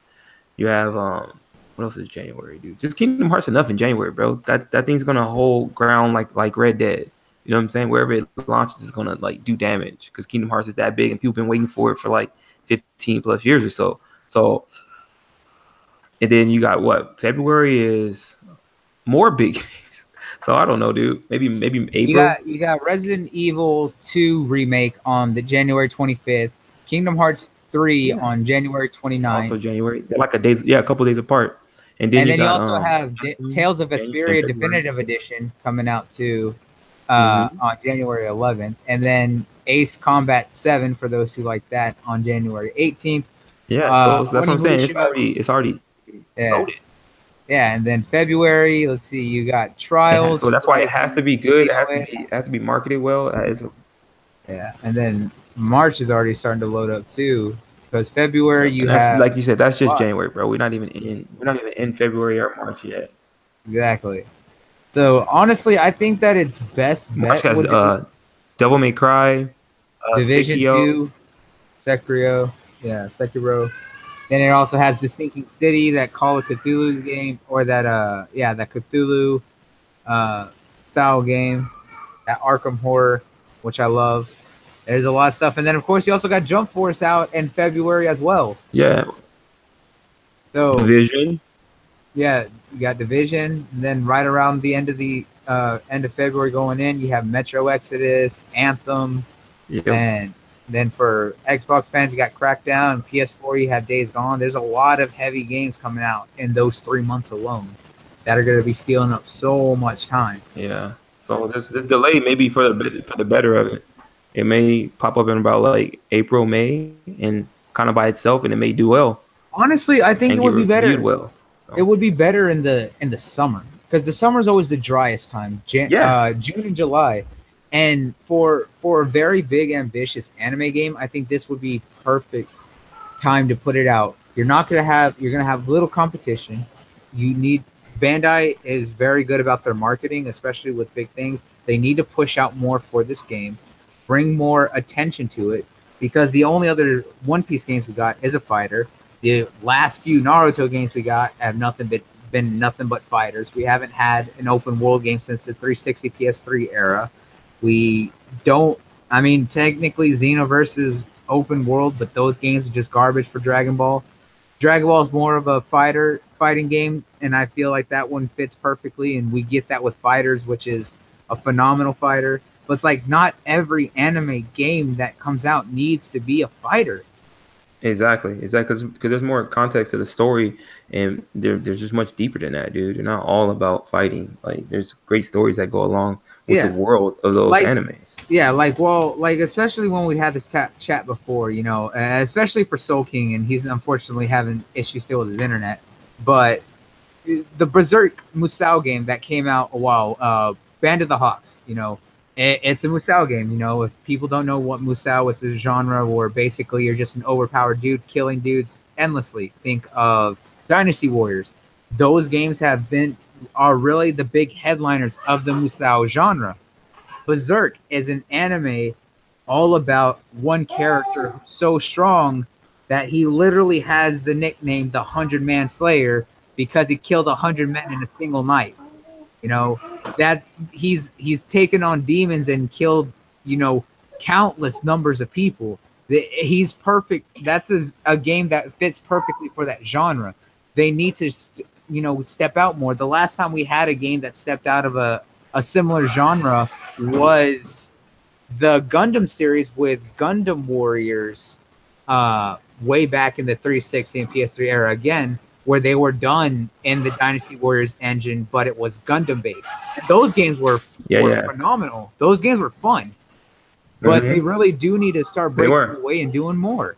You have what else is January, dude? Just Kingdom Hearts enough in January, bro. That thing's gonna hold ground like Red Dead. You know what I'm saying? Wherever it launches, it's gonna like do damage because Kingdom Hearts is that big, and people been waiting for it for like 15 plus years or so. So, and then you got what? February is more big games. So I don't know, dude. Maybe April. You got Resident Evil 2 remake on the January 25th. Kingdom Hearts 3 on January 29th. Also January. They're like a couple days apart. And then you also have Tales of Vesperia Definitive Edition coming out too on January 11th, and then Ace Combat 7 for those who like that on January 18th. Yeah, so that's what I'm saying. It's already loaded. Yeah, and then February, let's see, you got Trials. So that's why it has to be good. It has to be marketed well. Yeah, and then March is already starting to load up too. Because February you have, like you said, that's just January, bro. We're not even in February or March yet. Exactly. So honestly, I think that it's best March has Devil May Cry, Division 2, Sekiro. Yeah, Sekiro. Then it also has The Sinking City, that Call of Cthulhu game, or that that Cthulhu style game, that Arkham Horror, which I love. There's a lot of stuff, and then of course you also got Jump Force out in February as well. Yeah. So Division. Yeah, you got Division, and then right around the end of February going in, you have Metro Exodus, Anthem, and then for Xbox fans, you got Crackdown. And PS4, you have Days Gone. There's a lot of heavy games coming out in those 3 months alone that are going to be stealing up so much time. Yeah. So this delay may be for the better of it. It may pop up in about like April, May, and kind of by itself, and it may do well. Honestly, I think it would be better. Well, so. It would be better in the summer, because the summer is always the driest time, June and July. And for a very big, ambitious anime game, I think this would be perfect time to put it out. You're gonna have little competition. You need Bandai is very good about their marketing, especially with big things. They need to push out more for this game, bring more attention to it, because the only other One Piece games we got is a fighter. The last few Naruto games we got have been nothing but fighters. We haven't had an open world game since the 360 PS3 era. We don't. I mean, technically, Xenoverse is open world, but those games are just garbage for Dragon Ball. Dragon Ball is more of a fighting game, and I feel like that one fits perfectly. And we get that with Fighters, which is a phenomenal fighter. But it's like not every anime game that comes out needs to be a fighter. Exactly. Because there's more context to the story, and they're just much deeper than that, dude. They're not all about fighting. Like, there's great stories that go along with the world of those animes. Yeah, especially when we had this chat before, especially for Soul King, and he's unfortunately having issues still with his internet. But the Berserk Musou game that came out a while, Band of the Hawks, it's a Musou game. If people don't know what Musou, it's a genre where basically you're just an overpowered dude killing dudes endlessly. Think of Dynasty Warriors. Those games are really the big headliners of the Musou genre. Berserk is an anime all about one character so strong that he literally has the nickname the 100-Man Slayer because he killed 100 men in a single night. That he's taken on demons and killed, countless numbers of people. He's perfect. That's a game that fits perfectly for that genre. They need to, step out more. The last time we had a game that stepped out of a similar genre was the Gundam series with Gundam Warriors way back in the 360 and PS3 era again, where they were done in the Dynasty Warriors engine, but it was Gundam based. And those games were phenomenal. Those games were fun. But they really do need to start breaking away and doing more.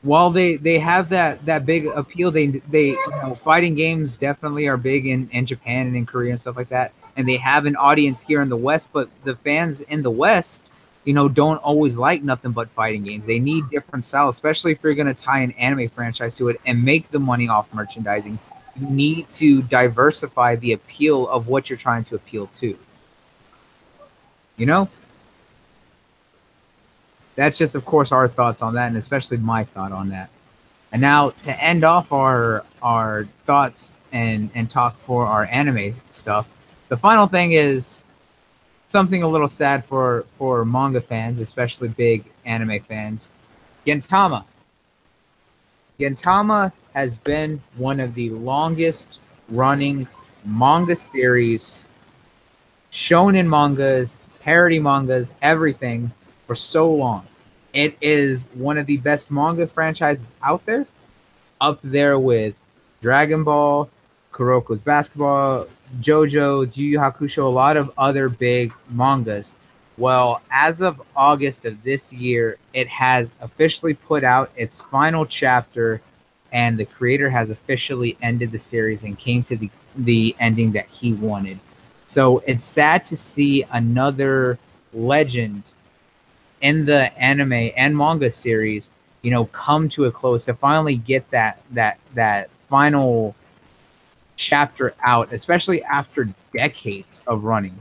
While they have that big appeal, they fighting games definitely are big in Japan and in Korea and stuff like that, and they have an audience here in the West. But the fans in the West, don't always like nothing but fighting games. They need different styles, especially if you're going to tie an anime franchise to it and make the money off merchandising. You need to diversify the appeal of what you're trying to appeal to. That's just, of course, our thoughts on that, and especially my thought on that. And now to end off our thoughts and talk for our anime stuff, the final thing is something a little sad for manga fans, especially big anime fans. Gintama. Gintama has been one of the longest running manga series, shonen mangas, parody mangas, everything, for so long. It is one of the best manga franchises out there, up there with Dragon Ball, Kuroko's Basketball, JoJo, Yu Yu Hakusho, a lot of other big mangas. Well, as of August of this year, it has officially put out its final chapter, and the creator has officially ended the series and came to the ending that he wanted. So it's sad to see another legend in the anime and manga series, come to a close, to finally get that final chapter out, especially after decades of running.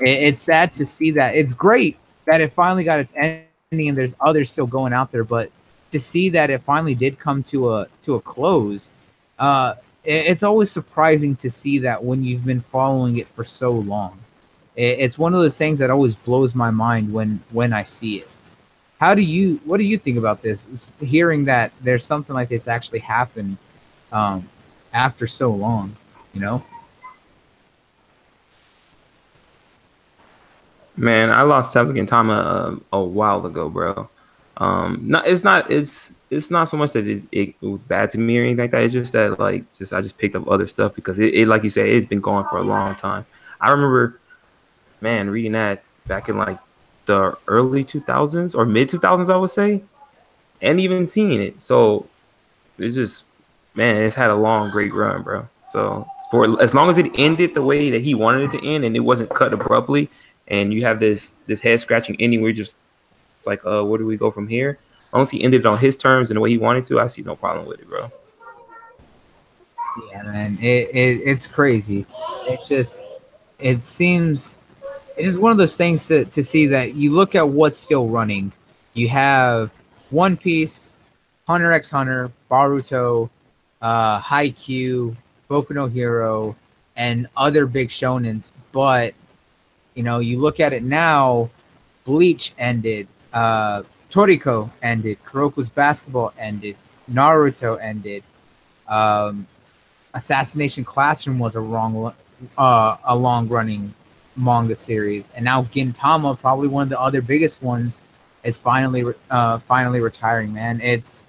It's sad to see that. It's great that it finally got its ending and there's others still going out there, but to see that it finally did come to a close, it's always surprising to see that when you've been following it for so long. It's one of those things that always blows my mind when I see it. What do you think about this? Hearing that there's something like this actually happened after so long, Man, I lost tabs with Gintama a while ago, bro. It's not so much that it was bad to me or anything like that. It's just that I just picked up other stuff because it like you said, it's been going for a long time. I remember, man, reading that back in the early 2000s or mid 2000s, I would say, and even seeing it. So it's just man, it's had a long, great run, bro. So for as long as it ended the way that he wanted it to end, and it wasn't cut abruptly, and you have this head scratching ending where you're just like, where do we go from here? As long as he ended it on his terms and the way he wanted to, I see no problem with it, bro. Yeah, man, it's crazy. It's just, it seems, it's just one of those things to see that you look at what's still running. You have One Piece, Hunter x Hunter, Boruto, Haikyuu, Boku no Hero, and other big shonens. But you know, you look at it now. Bleach ended. Toriko ended. Kuroko's Basketball ended. Naruto ended. Assassination Classroom was a long running manga series, and now Gintama, probably one of the other biggest ones, is finally retiring. Man, it's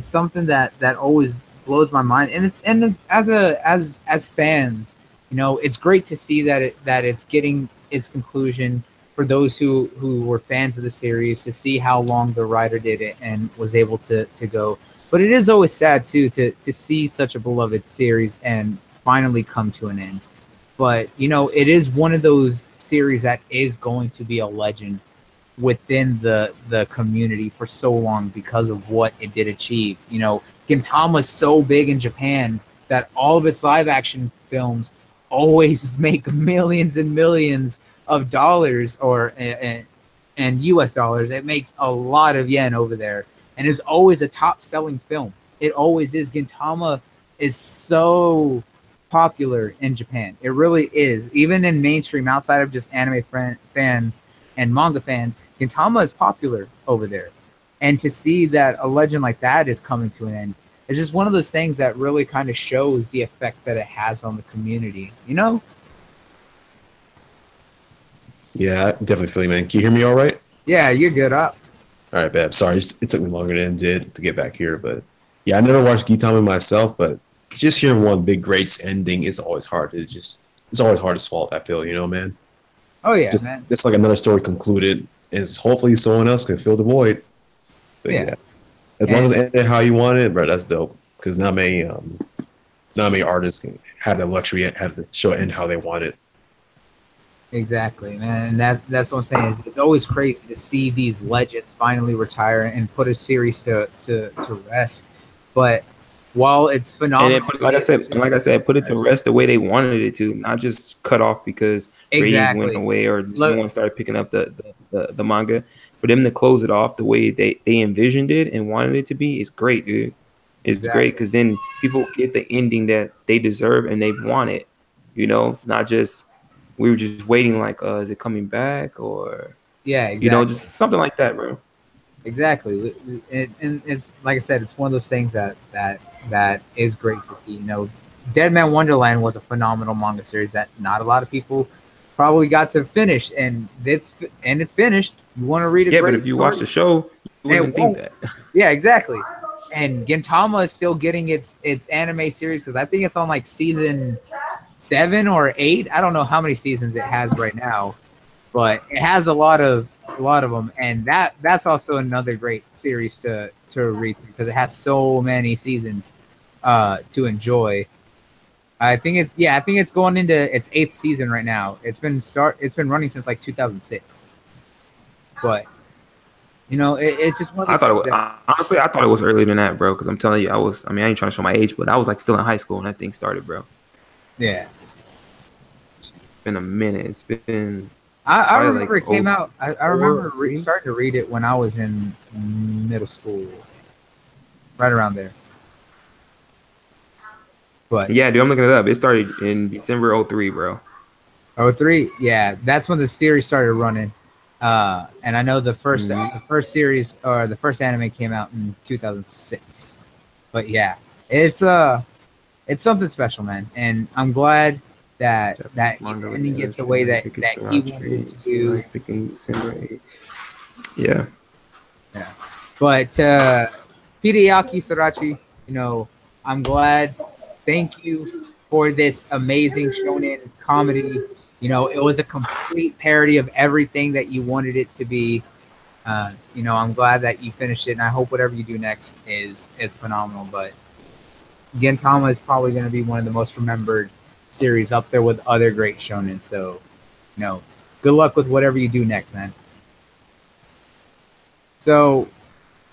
something that always blows my mind, and as fans, you know, it's great to see that it's getting its conclusion for those who were fans of the series, to see how long the writer did it and was able to go. But it is always sad too to see such a beloved series and finally come to an end. But you know, it is one of those series that is going to be a legend within the community for so long because of what it did achieve. You know, Gintama is so big in Japan that all of its live action films always make millions and millions of dollars, or and US dollars. It makes a lot of yen over there, and is always a top selling film. It always is. Gintama is so popular in Japan. It really is. Even in mainstream, outside of just anime fans and manga fans, Gintama is popular over there. And to see that a legend like that is coming to an end, it's just one of those things that really kind of shows the effect that it has on the community, you know? Yeah, I definitely feel you, man. Can you hear me all right? Yeah, you're good up. All right, babe. Sorry, it took me longer than it did to get back here. But yeah, I never watched Gintama myself, but just hearing one big greats ending, it's always hard to swallow, I feel, you know, man? Oh, yeah, man. It's like another story concluded, and hopefully someone else can fill the void. But yeah. As long as it ended how you want it, bro, that's dope. Because not many artists can have that luxury, have the show end how they want it. Exactly, man. And that's what I'm saying. It's always crazy to see these legends finally retire and put a series to rest. But while it's phenomenal, and like I said, put it to rest the way they wanted it to, not just cut off because ratings went away or someone started picking up the manga. For them to close it off the way they envisioned it and wanted it to be is great, dude. It's great because then people get the ending that they deserve and they want it. You know, not just we were just waiting like, is it coming back or you know, just something like that, bro. Exactly, and it's like I said, it's one of those things that is great to see. You know, Dead Man Wonderland was a phenomenal manga series that not a lot of people probably got to finish, and it's finished. You want to read it? Yeah, but if you watch the show, you wouldn't think that. Yeah, exactly. And Gintama is still getting its anime series because I think it's on like season 7 or 8. I don't know how many seasons it has right now, but it has a lot of them, and that's also another great series to read because it has so many seasons to enjoy. I think it's going into its 8th season right now. It's been running since like 2006. But you know, it's just one of those honestly, I thought it was earlier than that, bro. Because I'm telling you, I ain't trying to show my age, but I was like still in high school when that thing started, bro. Yeah. It's been a minute. It's been. I remember it came out. I remember starting to read it when I was in middle school, right around there. But yeah, dude, I'm looking it up. It started in December 2003, bro. 2003, yeah, that's when the series started running. And I know the first series or the first anime came out in 2006. But yeah, it's something special, man. And I'm glad that he's ending it the way that he wanted to do. Yeah. Yeah. But Hideaki Sarachi, you know, I'm glad. Thank you for this amazing shonen comedy. You know, it was a complete parody of everything that you wanted it to be. You know, I'm glad that you finished it, and I hope whatever you do next is phenomenal. But Gintama is probably going to be one of the most remembered series up there with other great shonen. So, good luck with whatever you do next, man. So,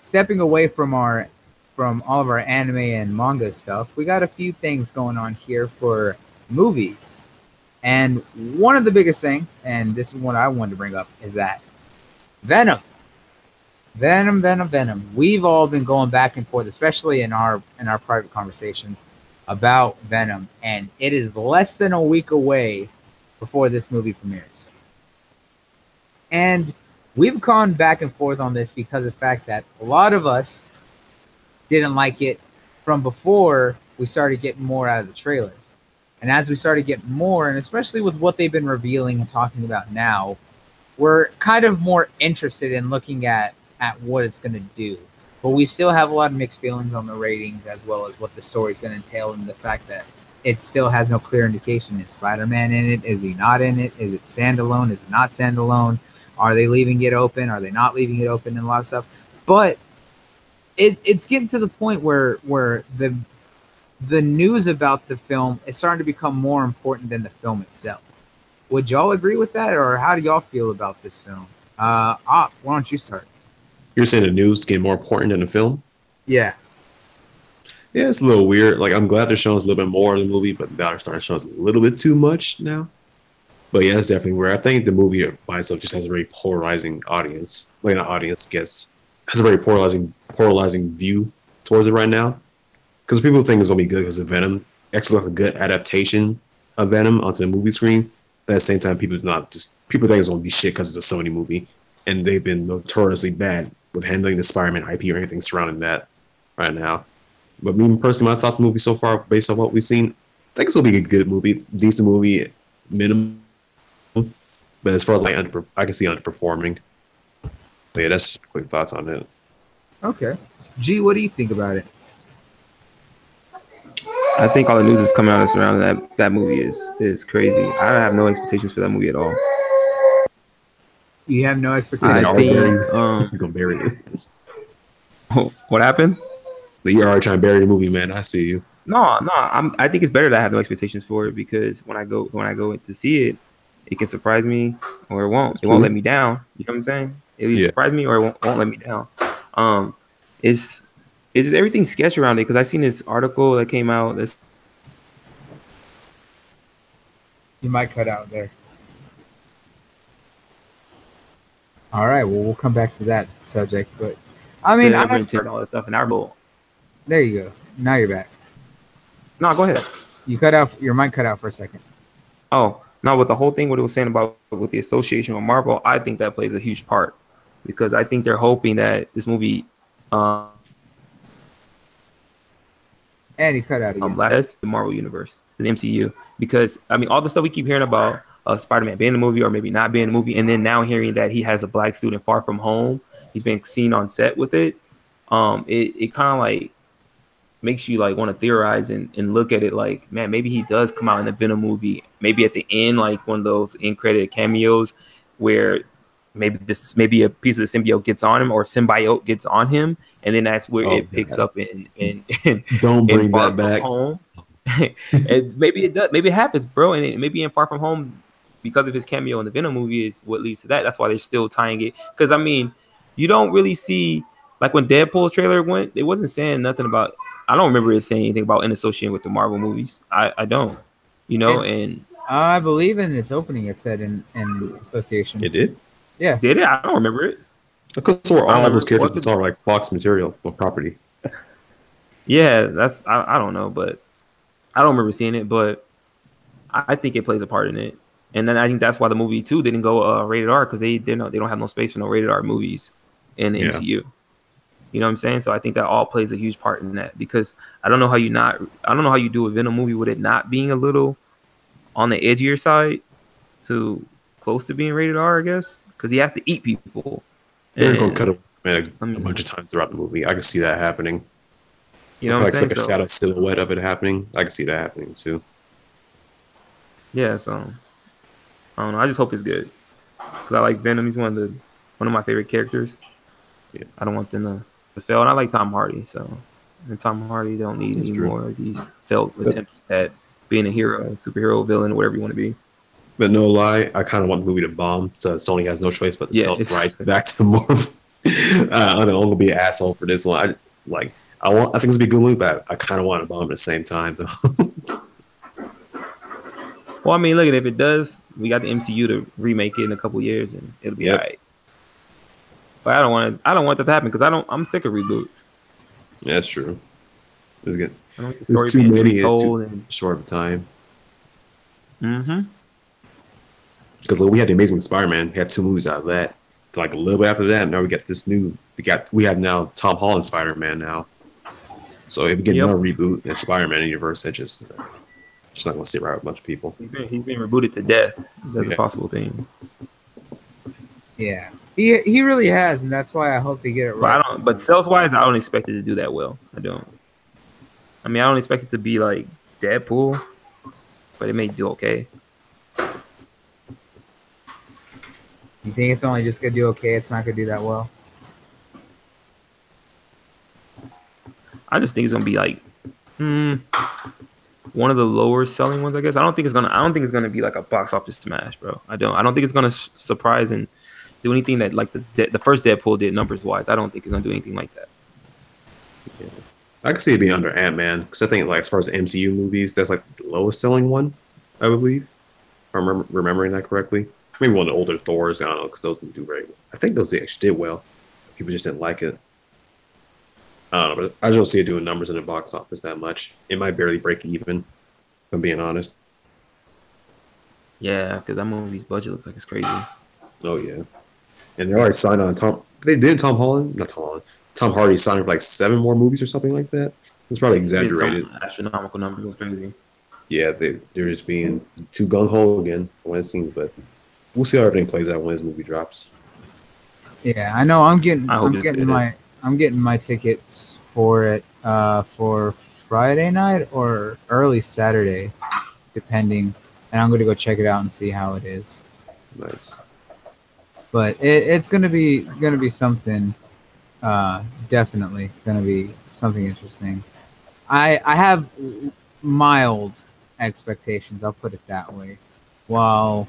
stepping away from all of our anime and manga stuff, we got a few things going on here for movies. And one of the biggest thing, and this is what I wanted to bring up, is that Venom. Venom. We've all been going back and forth, especially in our private conversations about Venom, and it is less than a week away before this movie premieres. And we've gone back and forth on this because of the fact that a lot of us didn't like it from before we started getting more out of the trailers. And as we started getting more, and especially with what they've been revealing and talking about now, we're kind of more interested in looking at what it's going to do. But we still have a lot of mixed feelings on the ratings as well as what the story's going to entail, and the fact that it still has no clear indication. Is Spider-Man in it? Is he not in it? Is it standalone? Is it not standalone? Are they leaving it open? Are they not leaving it open? And a lot of stuff. But it's getting to the point where the news about the film is starting to become more important than the film itself. Would y'all agree with that, or how do y'all feel about this film? Why don't you start? You're saying the news getting more important than the film? Yeah. Yeah, it's a little weird. Like, I'm glad they're showing us a little bit more of the movie, but now they're starting to show us a little bit too much now. But yeah, it's definitely weird. I think the movie by itself just has a very polarizing audience. Like, not audience, has a very polarizing view towards it right now. Because people think it's going to be good because of Venom. Actually, looks like a good adaptation of Venom onto the movie screen. But at the same time, people think it's going to be shit because it's a Sony movie. And they've been notoriously bad with handling the Spider-Man IP or anything surrounding that right now. But me personally, my thoughts on the movie so far, based on what we've seen, I think it's going to be a good movie, decent movie, minimum. But as far as I can see underperforming. So yeah, that's quick thoughts on it. Okay. G, what do you think about it? I think all the news is coming out surrounding that movie is crazy. I have no expectations for that movie at all. You have no expectations? I think you're gonna bury it. What happened? You're already trying to bury the movie, man. I see you. No. I think it's better that I have no expectations for it, because when I go to see it, it can surprise me or it won't. It won't let me down. You know what I'm saying? It'll either surprise me or it won't let me down. It's just everything sketch around it, because I seen this article that came out. You might cut out there. All right, well, we'll come back to that subject, but I mean, I'm all that stuff in our bowl. There you go. Now you're back. No, go ahead. You cut out. Your mic cut out for a second. Oh no, with the whole thing, what it was saying about with the association with Marvel, I think that plays a huge part, because I think they're hoping that this movie, and he cut out again. The Marvel universe, the MCU, because I mean, all the stuff we keep hearing about Spider-Man being in the movie or maybe not being in the movie, and then now hearing that he has a black suit in Far From Home, he's been seen on set with it. It kind of like makes you like want to theorize and look at it like, man, maybe he does come out in the Venom movie, maybe at the end, like one of those end-credit cameos where maybe a piece of the symbiote gets on him, or symbiote gets on him, and then that's where it picks up in don't bring in Far that back. From Home. And maybe it does, maybe it happens, bro, and maybe in Far From Home, because of his cameo in the Venom movie, is what leads to that. That's why they're still tying it, because I mean, you don't really see, like when Deadpool's trailer went, it wasn't saying nothing about, I don't remember it saying anything about in association with the Marvel movies. I don't, and I believe in its opening it said in association. It did? Yeah. Did it? I don't remember it. Because all of those characters saw like Fox material for property. Yeah, that's I don't know, but I don't remember seeing it, but I think it plays a part in it. And then I think that's why the movie too didn't go rated R, because they don't have no space for no rated R movies in the MCU. You know what I'm saying? So I think that all plays a huge part in that, because I don't know how you do a Venom movie with it not being a little on the edgier side to close to being rated R, I guess, because he has to eat people. They're going to cut a bunch of times throughout the movie. I can see that happening. You know what I'm saying? Like a shadow silhouette of it happening. I can see that happening too. Yeah, so I don't know. I just hope it's good, because I like Venom. He's one of my favorite characters. Yeah. I don't want them to fail, and I like Tom Hardy. So And Tom Hardy don't need That's any true. more of these failed attempts at being a hero, superhero, villain, whatever you want to be. But no lie, I kind of want the movie to bomb, so Sony has no choice but to sell it right back to Marvel. I'm gonna be an asshole for this one. I think it's gonna be a good movie, but I kind of want to bomb at the same time, though. Well, I mean, look at it. If it does, we got the MCU to remake it in a couple years, and it'll be alright. But I don't want that to happen because I'm sick of reboots. Yeah, that's true. It's good. There's too many in too short of time. Mm-hmm. Because we had the Amazing Spider-Man. We had 2 movies out of that. So, like a little bit after that, now we got this new. We have now Tom Holland Spider-Man now. So if we get another reboot in Spider-Man universe, that's just not going to sit right with a bunch of people. He's been rebooted to death. That's a possible thing. Yeah, he really has, and that's why I hope to get it right. But sales-wise, I don't expect it to do that well. I don't. I mean, I don't expect it to be like Deadpool, but it may do okay. You think it's only just gonna do okay? It's not gonna do that well. I just think it's gonna be like one of the lower selling ones, I guess. I don't think it's gonna be like a box office smash, bro. I don't think it's gonna surprise and do anything that like the first Deadpool did numbers wise. I don't think it's gonna do anything like that. Yeah. I could see it being under Ant-Man because I think like as far as MCU movies, that's like the lowest selling one, I believe. If I'm remembering that correctly. Maybe one of the older Thors. I don't know because those didn't do very well. I think those actually did well. People just didn't like it. I don't know, but I just don't see it doing numbers in the box office that much. It might barely break even, if I'm being honest. Yeah, because that movie's budget looks like it's crazy. Oh, yeah. And they already signed on Tom Hardy signed for like 7 more movies or something like that. It's probably exaggerated. Some astronomical number. It was crazy. Yeah, they're just being too gung-ho again when it seems, but we'll see how everything plays out when this movie drops. Yeah, I know. I'm getting my tickets for it for Friday night or early Saturday, depending. And I'm going to go check it out and see how it is. Nice. But it's going to be something. Definitely going to be something interesting. I have mild expectations. I'll put it that way. While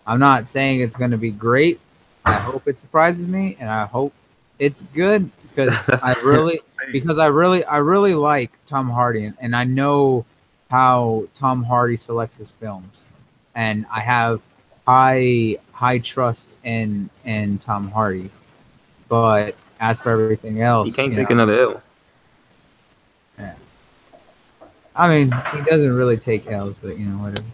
I'm not saying it's going to be great, I hope it surprises me, and I hope it's good because I really like Tom Hardy, and I know how Tom Hardy selects his films, and I have high trust in Tom Hardy. But as for everything else, he can't take another L. Yeah. I mean, he doesn't really take L's, but whatever.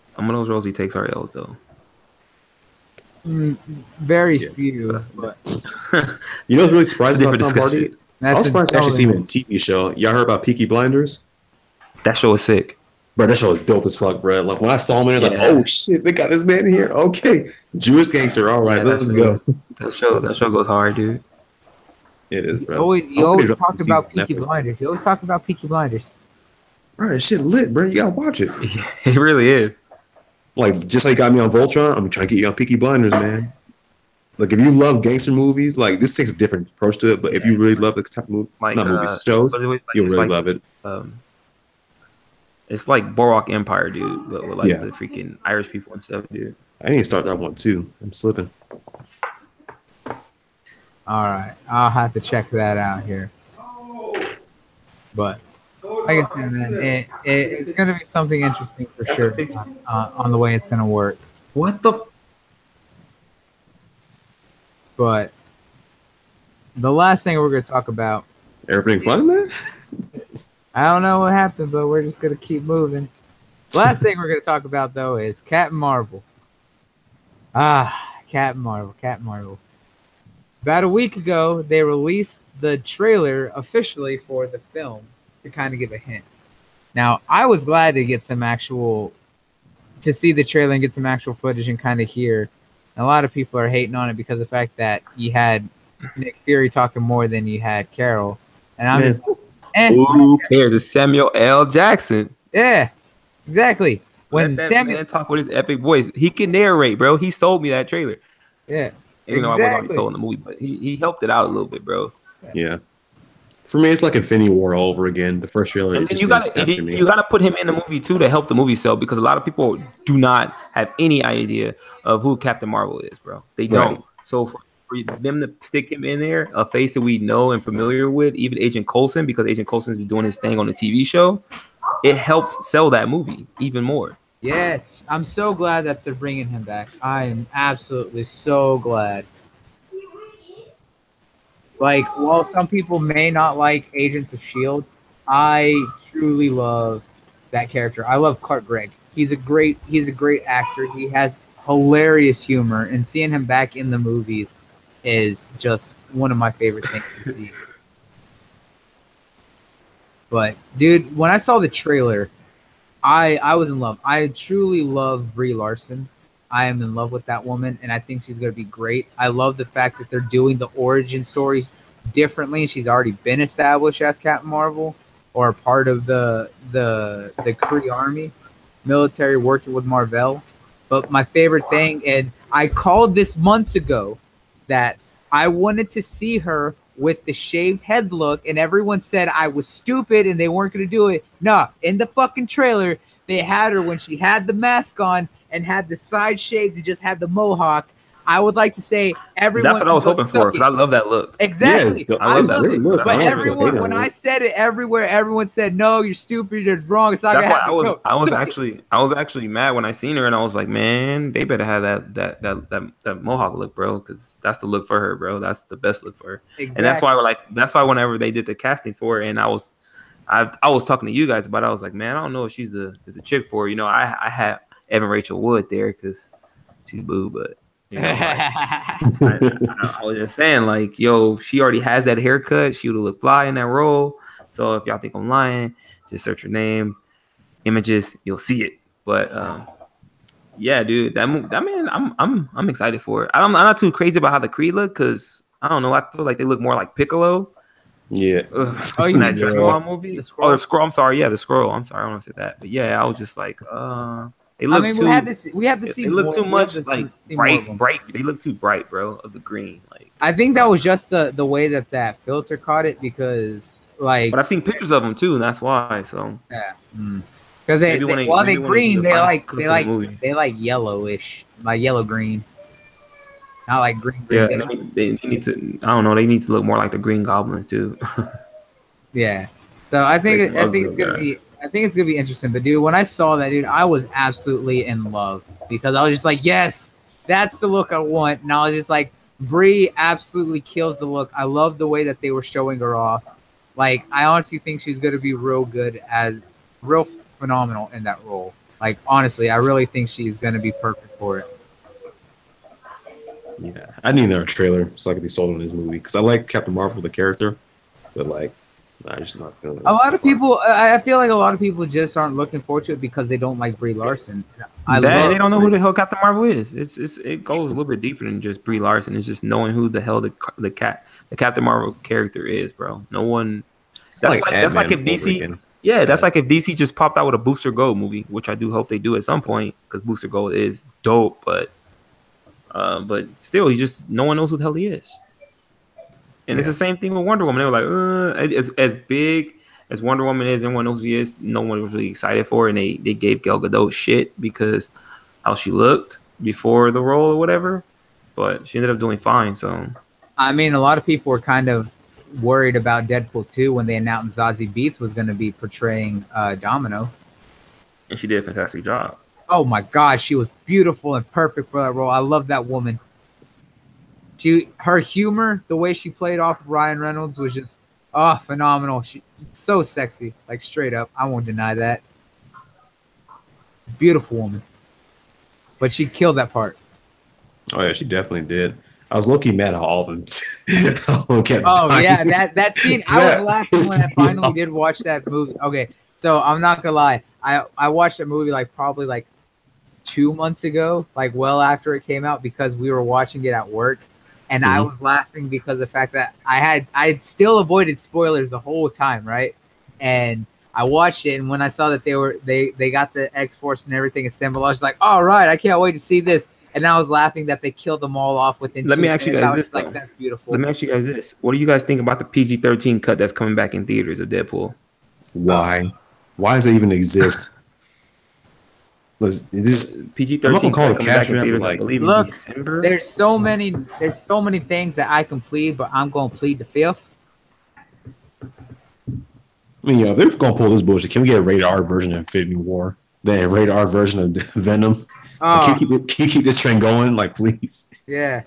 Some of those roles he takes are L's though. Very few. But you know what's really surprising about Tom Hardy? I was surprised to actually see him in a TV show. Y'all heard about Peaky Blinders? That show was sick. Bro, that show was dope as fuck, bro. Like when I saw him, I was like, "Oh shit, they got this man here." Okay, Jewish gangster. All right, let's go. That show goes hard, dude. It is, bro. You always talk about Peaky Blinders. You always talk about Peaky Blinders. Bro, that shit lit, bro. You gotta watch it. It really is. Like just like you got me on Voltron, I'm trying to get you on Peaky Blinders, man. Like if you love gangster movies, like this takes a different approach to it. But if you really love the type of movie, shows, you'll really love it. It's like Boardwalk Empire, dude, but with like the freaking Irish people and stuff, dude. I need to start that one too. I'm slipping. All right, I'll have to check that out here. But like I said, man, it's going to be something interesting for sure on the way it's going to work. What the? But the last thing we're going to talk about. Everything fun, man? I don't know what happened, but we're just going to keep moving. Last thing we're going to talk about, though, is Captain Marvel. Captain Marvel. About a week ago, they released the trailer officially for the film to kind of give a hint. Now, I was glad to get to see the trailer and get some actual footage and kind of hear. And a lot of people are hating on it because of the fact that you had Nick Fury talking more than you had Carol. And I'm just who cares? It's Samuel L. Jackson. Yeah, exactly. When Samuel man talk with his epic voice, he can narrate, bro. He sold me that trailer. Yeah. Even though I was already sold in the movie, but he helped it out a little bit, bro. Yeah. For me, it's like Infinity War all over again. The first trailer. And then you gotta put him in the movie too to help the movie sell, because a lot of people do not have any idea of who Captain Marvel is, bro. They don't. Right. So for them to stick him in there, a face that we know and familiar with, even Agent Coulson, because Agent Coulson's been doing his thing on the TV show, it helps sell that movie even more. Yes, I'm so glad that they're bringing him back. I am absolutely so glad. Like, while some people may not like Agents of S.H.I.E.L.D., I truly love that character. I love Clark Gregg. He's a great actor. He has hilarious humor, and seeing him back in the movies is just one of my favorite things to see. But dude, when I saw the trailer, I was in love. I truly love Brie Larson. I am in love with that woman, and I think she's going to be great. I love the fact that they're doing the origin story differently. She's already been established as Captain Marvel, or part of the Kree Army military working with Marvel. But my favorite thing, and I called this months ago, that I wanted to see her with the shaved head look, and everyone said I was stupid and they weren't going to do it. Nah, in the fucking trailer, they had her when she had the mask on and had the side shaved and just had the mohawk. I would like to say everyone. That's what I was hoping for, because I love that look. Exactly. Yeah, I love that look. But everyone, when I said it everywhere, everyone said, "No, you're stupid. You're wrong. It's not That's gonna why happen." I was actually mad when I seen her, and I was like, man, they better have that mohawk look, bro, because that's the look for her, bro. That's the best look for her. Exactly. And that's why whenever they did the casting for her, and I was talking to you guys about it, I was like, man, I don't know if she's the chick for her. You know, I had Evan Rachel Wood there because she's boo, but. You know, like, I was just saying, like, yo, she already has that haircut. She would look fly in that role. So if y'all think I'm lying, just search her name, images, you'll see it. But yeah, dude, that man, I'm excited for it. I'm not too crazy about how the Kree look, because I don't know. I feel like they look more like Piccolo. Yeah. Oh, you mean the Skrull movie? The Skrull? Oh, the Skrull. I'm sorry. Yeah, the Skrull. I'm sorry. I don't want to say that. But yeah, I was just like, we had to see. They look too much like bright. They look too bright, bro. Of the green, like. I think that was just the way that filter caught it, because like. But I've seen pictures of them too, and that's why. So. Yeah. Because they green, they like yellowish, like yellow green, not like green. Yeah, they need to. I don't know. They need to look more like the Green Goblins too. Yeah. So I think it's gonna be interesting. But dude, when I saw that, dude, I was absolutely in love, because I was just like, yes, that's the look I want. And I was just like, Brie absolutely kills the look. I love the way that they were showing her off. Like, I honestly think she's gonna be real phenomenal in that role. Like, honestly, I really think she's gonna be perfect for it. Yeah, I need another trailer so I can be sold on this movie, because I like Captain Marvel, the character, but like. I'm just not feeling it. I feel like a lot of people just aren't looking forward to it because they don't like Brie Larson. They don't know who the hell Captain Marvel is. It goes a little bit deeper than just Brie Larson. It's just knowing who the hell the Captain Marvel character is, bro. No one. That's like if DC. Yeah, that's like if DC just popped out with a Booster Gold movie, which I do hope they do at some point, because Booster Gold is dope. But still, no one knows who the hell he is. And it's the same thing with Wonder Woman. They were like, as big as Wonder Woman is, everyone knows who she is. No one was really excited for her, and they gave Gal Gadot shit because how she looked before the role or whatever. But she ended up doing fine. So, I mean, a lot of people were kind of worried about Deadpool 2 when they announced Zazie Beetz was going to be portraying Domino. And she did a fantastic job. Oh my God, she was beautiful and perfect for that role. I love that woman. Her humor, the way she played off of Ryan Reynolds was just phenomenal. She so sexy, like straight up. I won't deny that. Beautiful woman, but she killed that part. Oh yeah, she definitely did. I was low-key mad at all of them. Yeah, that scene. I was laughing when I finally did watch that movie. Okay, so I'm not gonna lie. I watched that movie probably 2 months ago, well after it came out, because we were watching it at work. And I was laughing because of the fact that I still avoided spoilers the whole time, right? And I watched it, and when I saw that they got the X-Force and everything assembled, I was like, all right, I can't wait to see this. and I was laughing that they killed them all off within. Let 2 me ask you minutes. guys I was this, like, though. that's beautiful. Let me ask you guys this: what do you guys think about the PG-13 cut that's coming back in theaters of Deadpool? Why? Why does it even exist? PG-13 I'm not gonna call cut it coming back cash in grab, theaters, but, I like, believe, in Look, December. there's so many things that I can plead, but I'm gonna plead the fifth. I mean, if they're gonna pull this bullshit, can we get a rated R version of Infinity War? Then a rated R version of Venom? Oh, Can you keep this trend going? Like, please. yeah.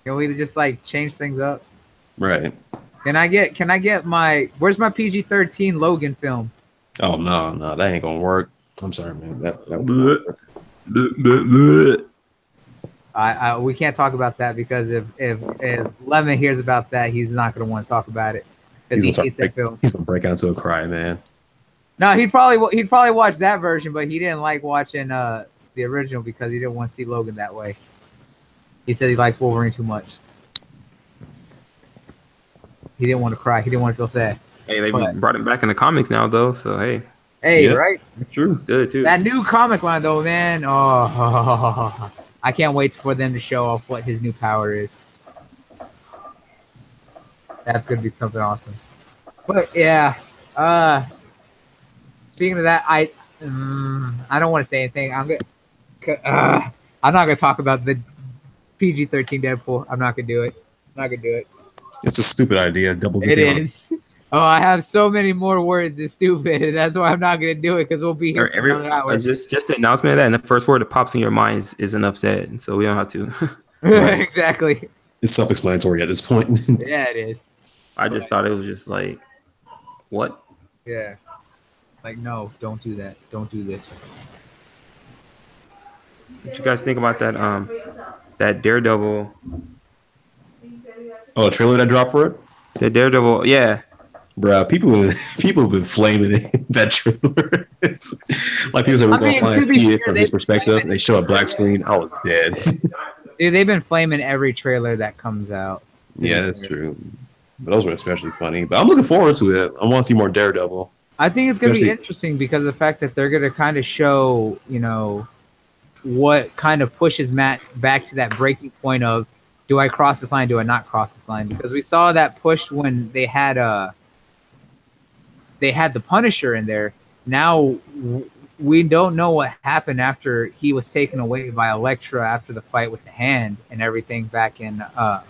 Can we just like change things up? Right. Can I get my where's my PG-13 Logan film? Oh no, that ain't gonna work. I'm sorry, man. That Bleh. Bleh, bleh, bleh. We can't talk about that because if Lemon hears about that, he's not gonna want to talk about it because he hates that film. He's gonna break out into a cry, man. No, he'd probably watch that version, but he didn't like watching the original because he didn't want to see Logan that way. He said he likes Wolverine too much. He didn't want to cry. He didn't want to feel sad. Hey, they brought him back in the comics now, though. So hey, yeah. Right? True. It's good too. That new comic line, though, man. Oh, I can't wait for them to show off what his new power is. That's gonna be something awesome. But yeah, speaking of that, I don't want to say anything. I'm not gonna talk about the PG-13 Deadpool. I'm not gonna do it. It's a stupid idea. It is. Oh, I have so many more words than stupid. That's why I'm not gonna do it because we'll be here for another hour. Just the announcement of that, and the first word that pops in your mind is enough said. So we don't have to. Right. Exactly. It's self-explanatory at this point. Yeah, it is. I just thought it was just like, what? Yeah. Like, no, don't do that. Don't do this. What you guys think about that? That Daredevil. Oh, a trailer that dropped for it? The Daredevil, yeah. Bruh, people have been flaming that trailer. Like, people that were going to see it from his perspective. They show a black screen. I was dead. Dude, they've been flaming every trailer that comes out. Yeah, that's true. But those were especially funny. But I'm looking forward to it. I want to see more Daredevil. I think it's going to be interesting because of the fact that they're going to kind of show, what kind of pushes Matt back to that breaking point of, do I cross this line? Do I not cross this line? Because we saw that push when they had the Punisher in there. Now we don't know what happened after he was taken away by Elektra after the fight with the hand and everything back in the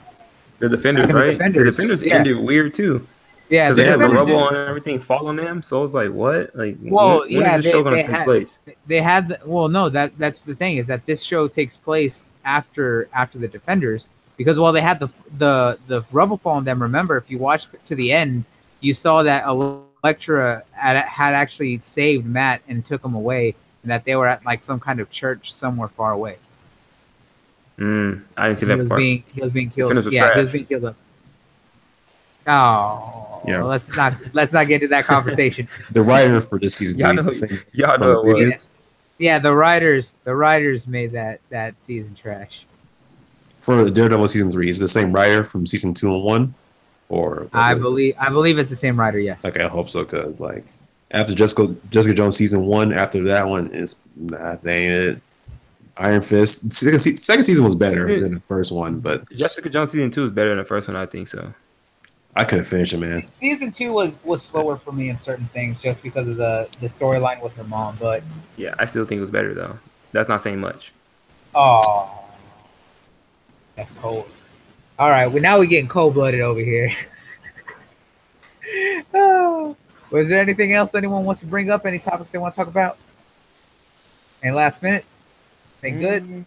Defenders, right? The Defenders ended weird too. Yeah, they had the rubble and everything fall on them. So I was like, what? Like, well, when is this show going to take place? They had that's the thing is that this show takes place after the Defenders. Because while they had the rubble fall on them, remember, if you watched to the end, you saw that Elektra had actually saved Matt and took him away, and that they were at like some kind of church somewhere far away. I didn't see that part. He was being killed. He was being killed. Oh, yeah. Well, let's not get into that conversation. The writer for this season, y'all know it was. Yeah, the writers made that season trash. For Daredevil season 3, is it the same writer from season 2 and 1, or I believe it's the same writer. Yes. Okay, I hope so, because like after Jessica Jones season 1, after that one is that ain't it. Iron Fist. Second season was better than the first one, but Jessica Jones season 2 is better than the first one. I think so. I couldn't finish it, man. Season 2 was slower for me in certain things just because of the storyline with her mom. But yeah, I still think it was better though. That's not saying much. Oh. That's cold. All right, well, now we're getting cold-blooded over here. Oh. Was there anything else anyone wants to bring up? Any topics they want to talk about? Any last minute? Anything good?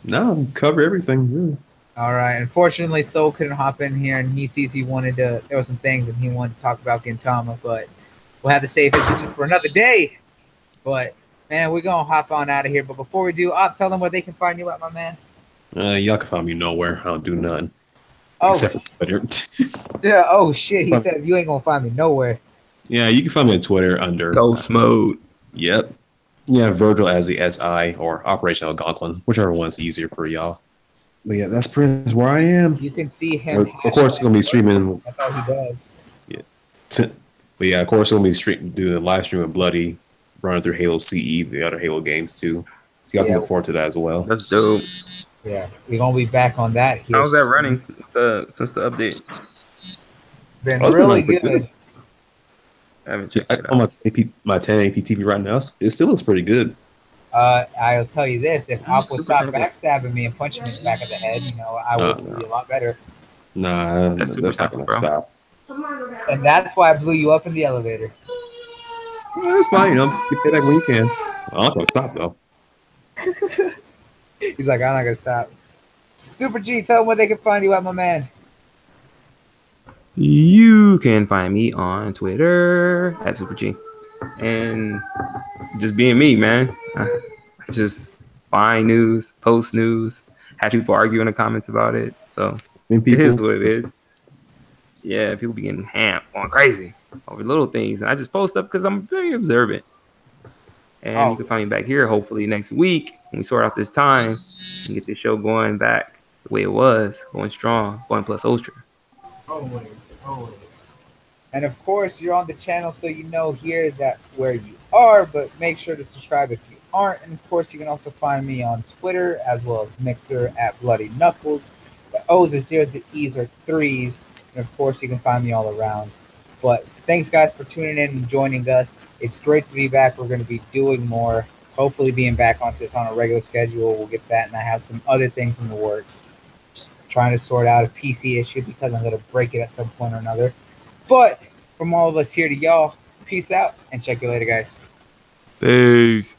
No, cover everything, really. All right. Unfortunately, Soul couldn't hop in here, and he wanted to. There were some things that he wanted to talk about Gintama, but we'll have to save it for another day. But man, we're gonna hop on out of here. But before we do, I'll tell them where they can find you at, my man. Y'all can find me nowhere. I don't do none. Oh, except for Twitter. Yeah, oh shit! He said you ain't gonna find me nowhere. Yeah, you can find me on Twitter under Ghost Mode. Yep. Yeah, Virgil as the SI or Operation Algonquin, whichever one's easier for y'all. But yeah, that's pretty much where I am. You can see him. Of course, gonna be streaming. That's all he does. Yeah. But yeah, of course, gonna be doing a live stream with Bloodie, running through Halo CE, the other Halo games too. So y'all can Yeah. look forward to that as well. That's dope. Yeah, we're gonna be back on that here. How's that soon. running since the update? Been Oh, it's been really running pretty good. I haven't Yeah, checked it on out. my 1080p TV right now, it still looks pretty good. I'll tell you this: if Op would stop Super backstabbing me and punching me in the back of the head, you know, I would No. be a lot better. Nah, That's super that's not simple, gonna bro. stop. And that's why I blew you up in the elevator. Yeah, it's fine, you know. You pay back when you can. I'm not gonna stop though. He's like, I'm not gonna stop. Super G, tell them where they can find you at, my man. You can find me on Twitter at Super G. And just being me, man. I just find news, post news, have people argue in the comments about it. So And it is people, what it is. Yeah, people be getting going crazy over little things. And I just post up because I'm very observant. And you can find me back here hopefully next week when we sort out this time and get this show going back the way it was, going strong, going plus ultra. Always, always. And of course, you're on the channel, so you know here that where you are. But make sure to subscribe if you aren't. And of course, you can also find me on Twitter as well as Mixer at Bloody Knuckles. The O's are zeros, the E's are threes, and of course, you can find me all around. But thanks, guys, for tuning in and joining us. It's great to be back. We're going to be doing more. Hopefully, being back onto this on a regular schedule. We'll get that, and I have some other things in the works. Just trying to sort out a PC issue because I'm going to break it at some point or another. But from all of us here to y'all, peace out and check you later, guys. Peace.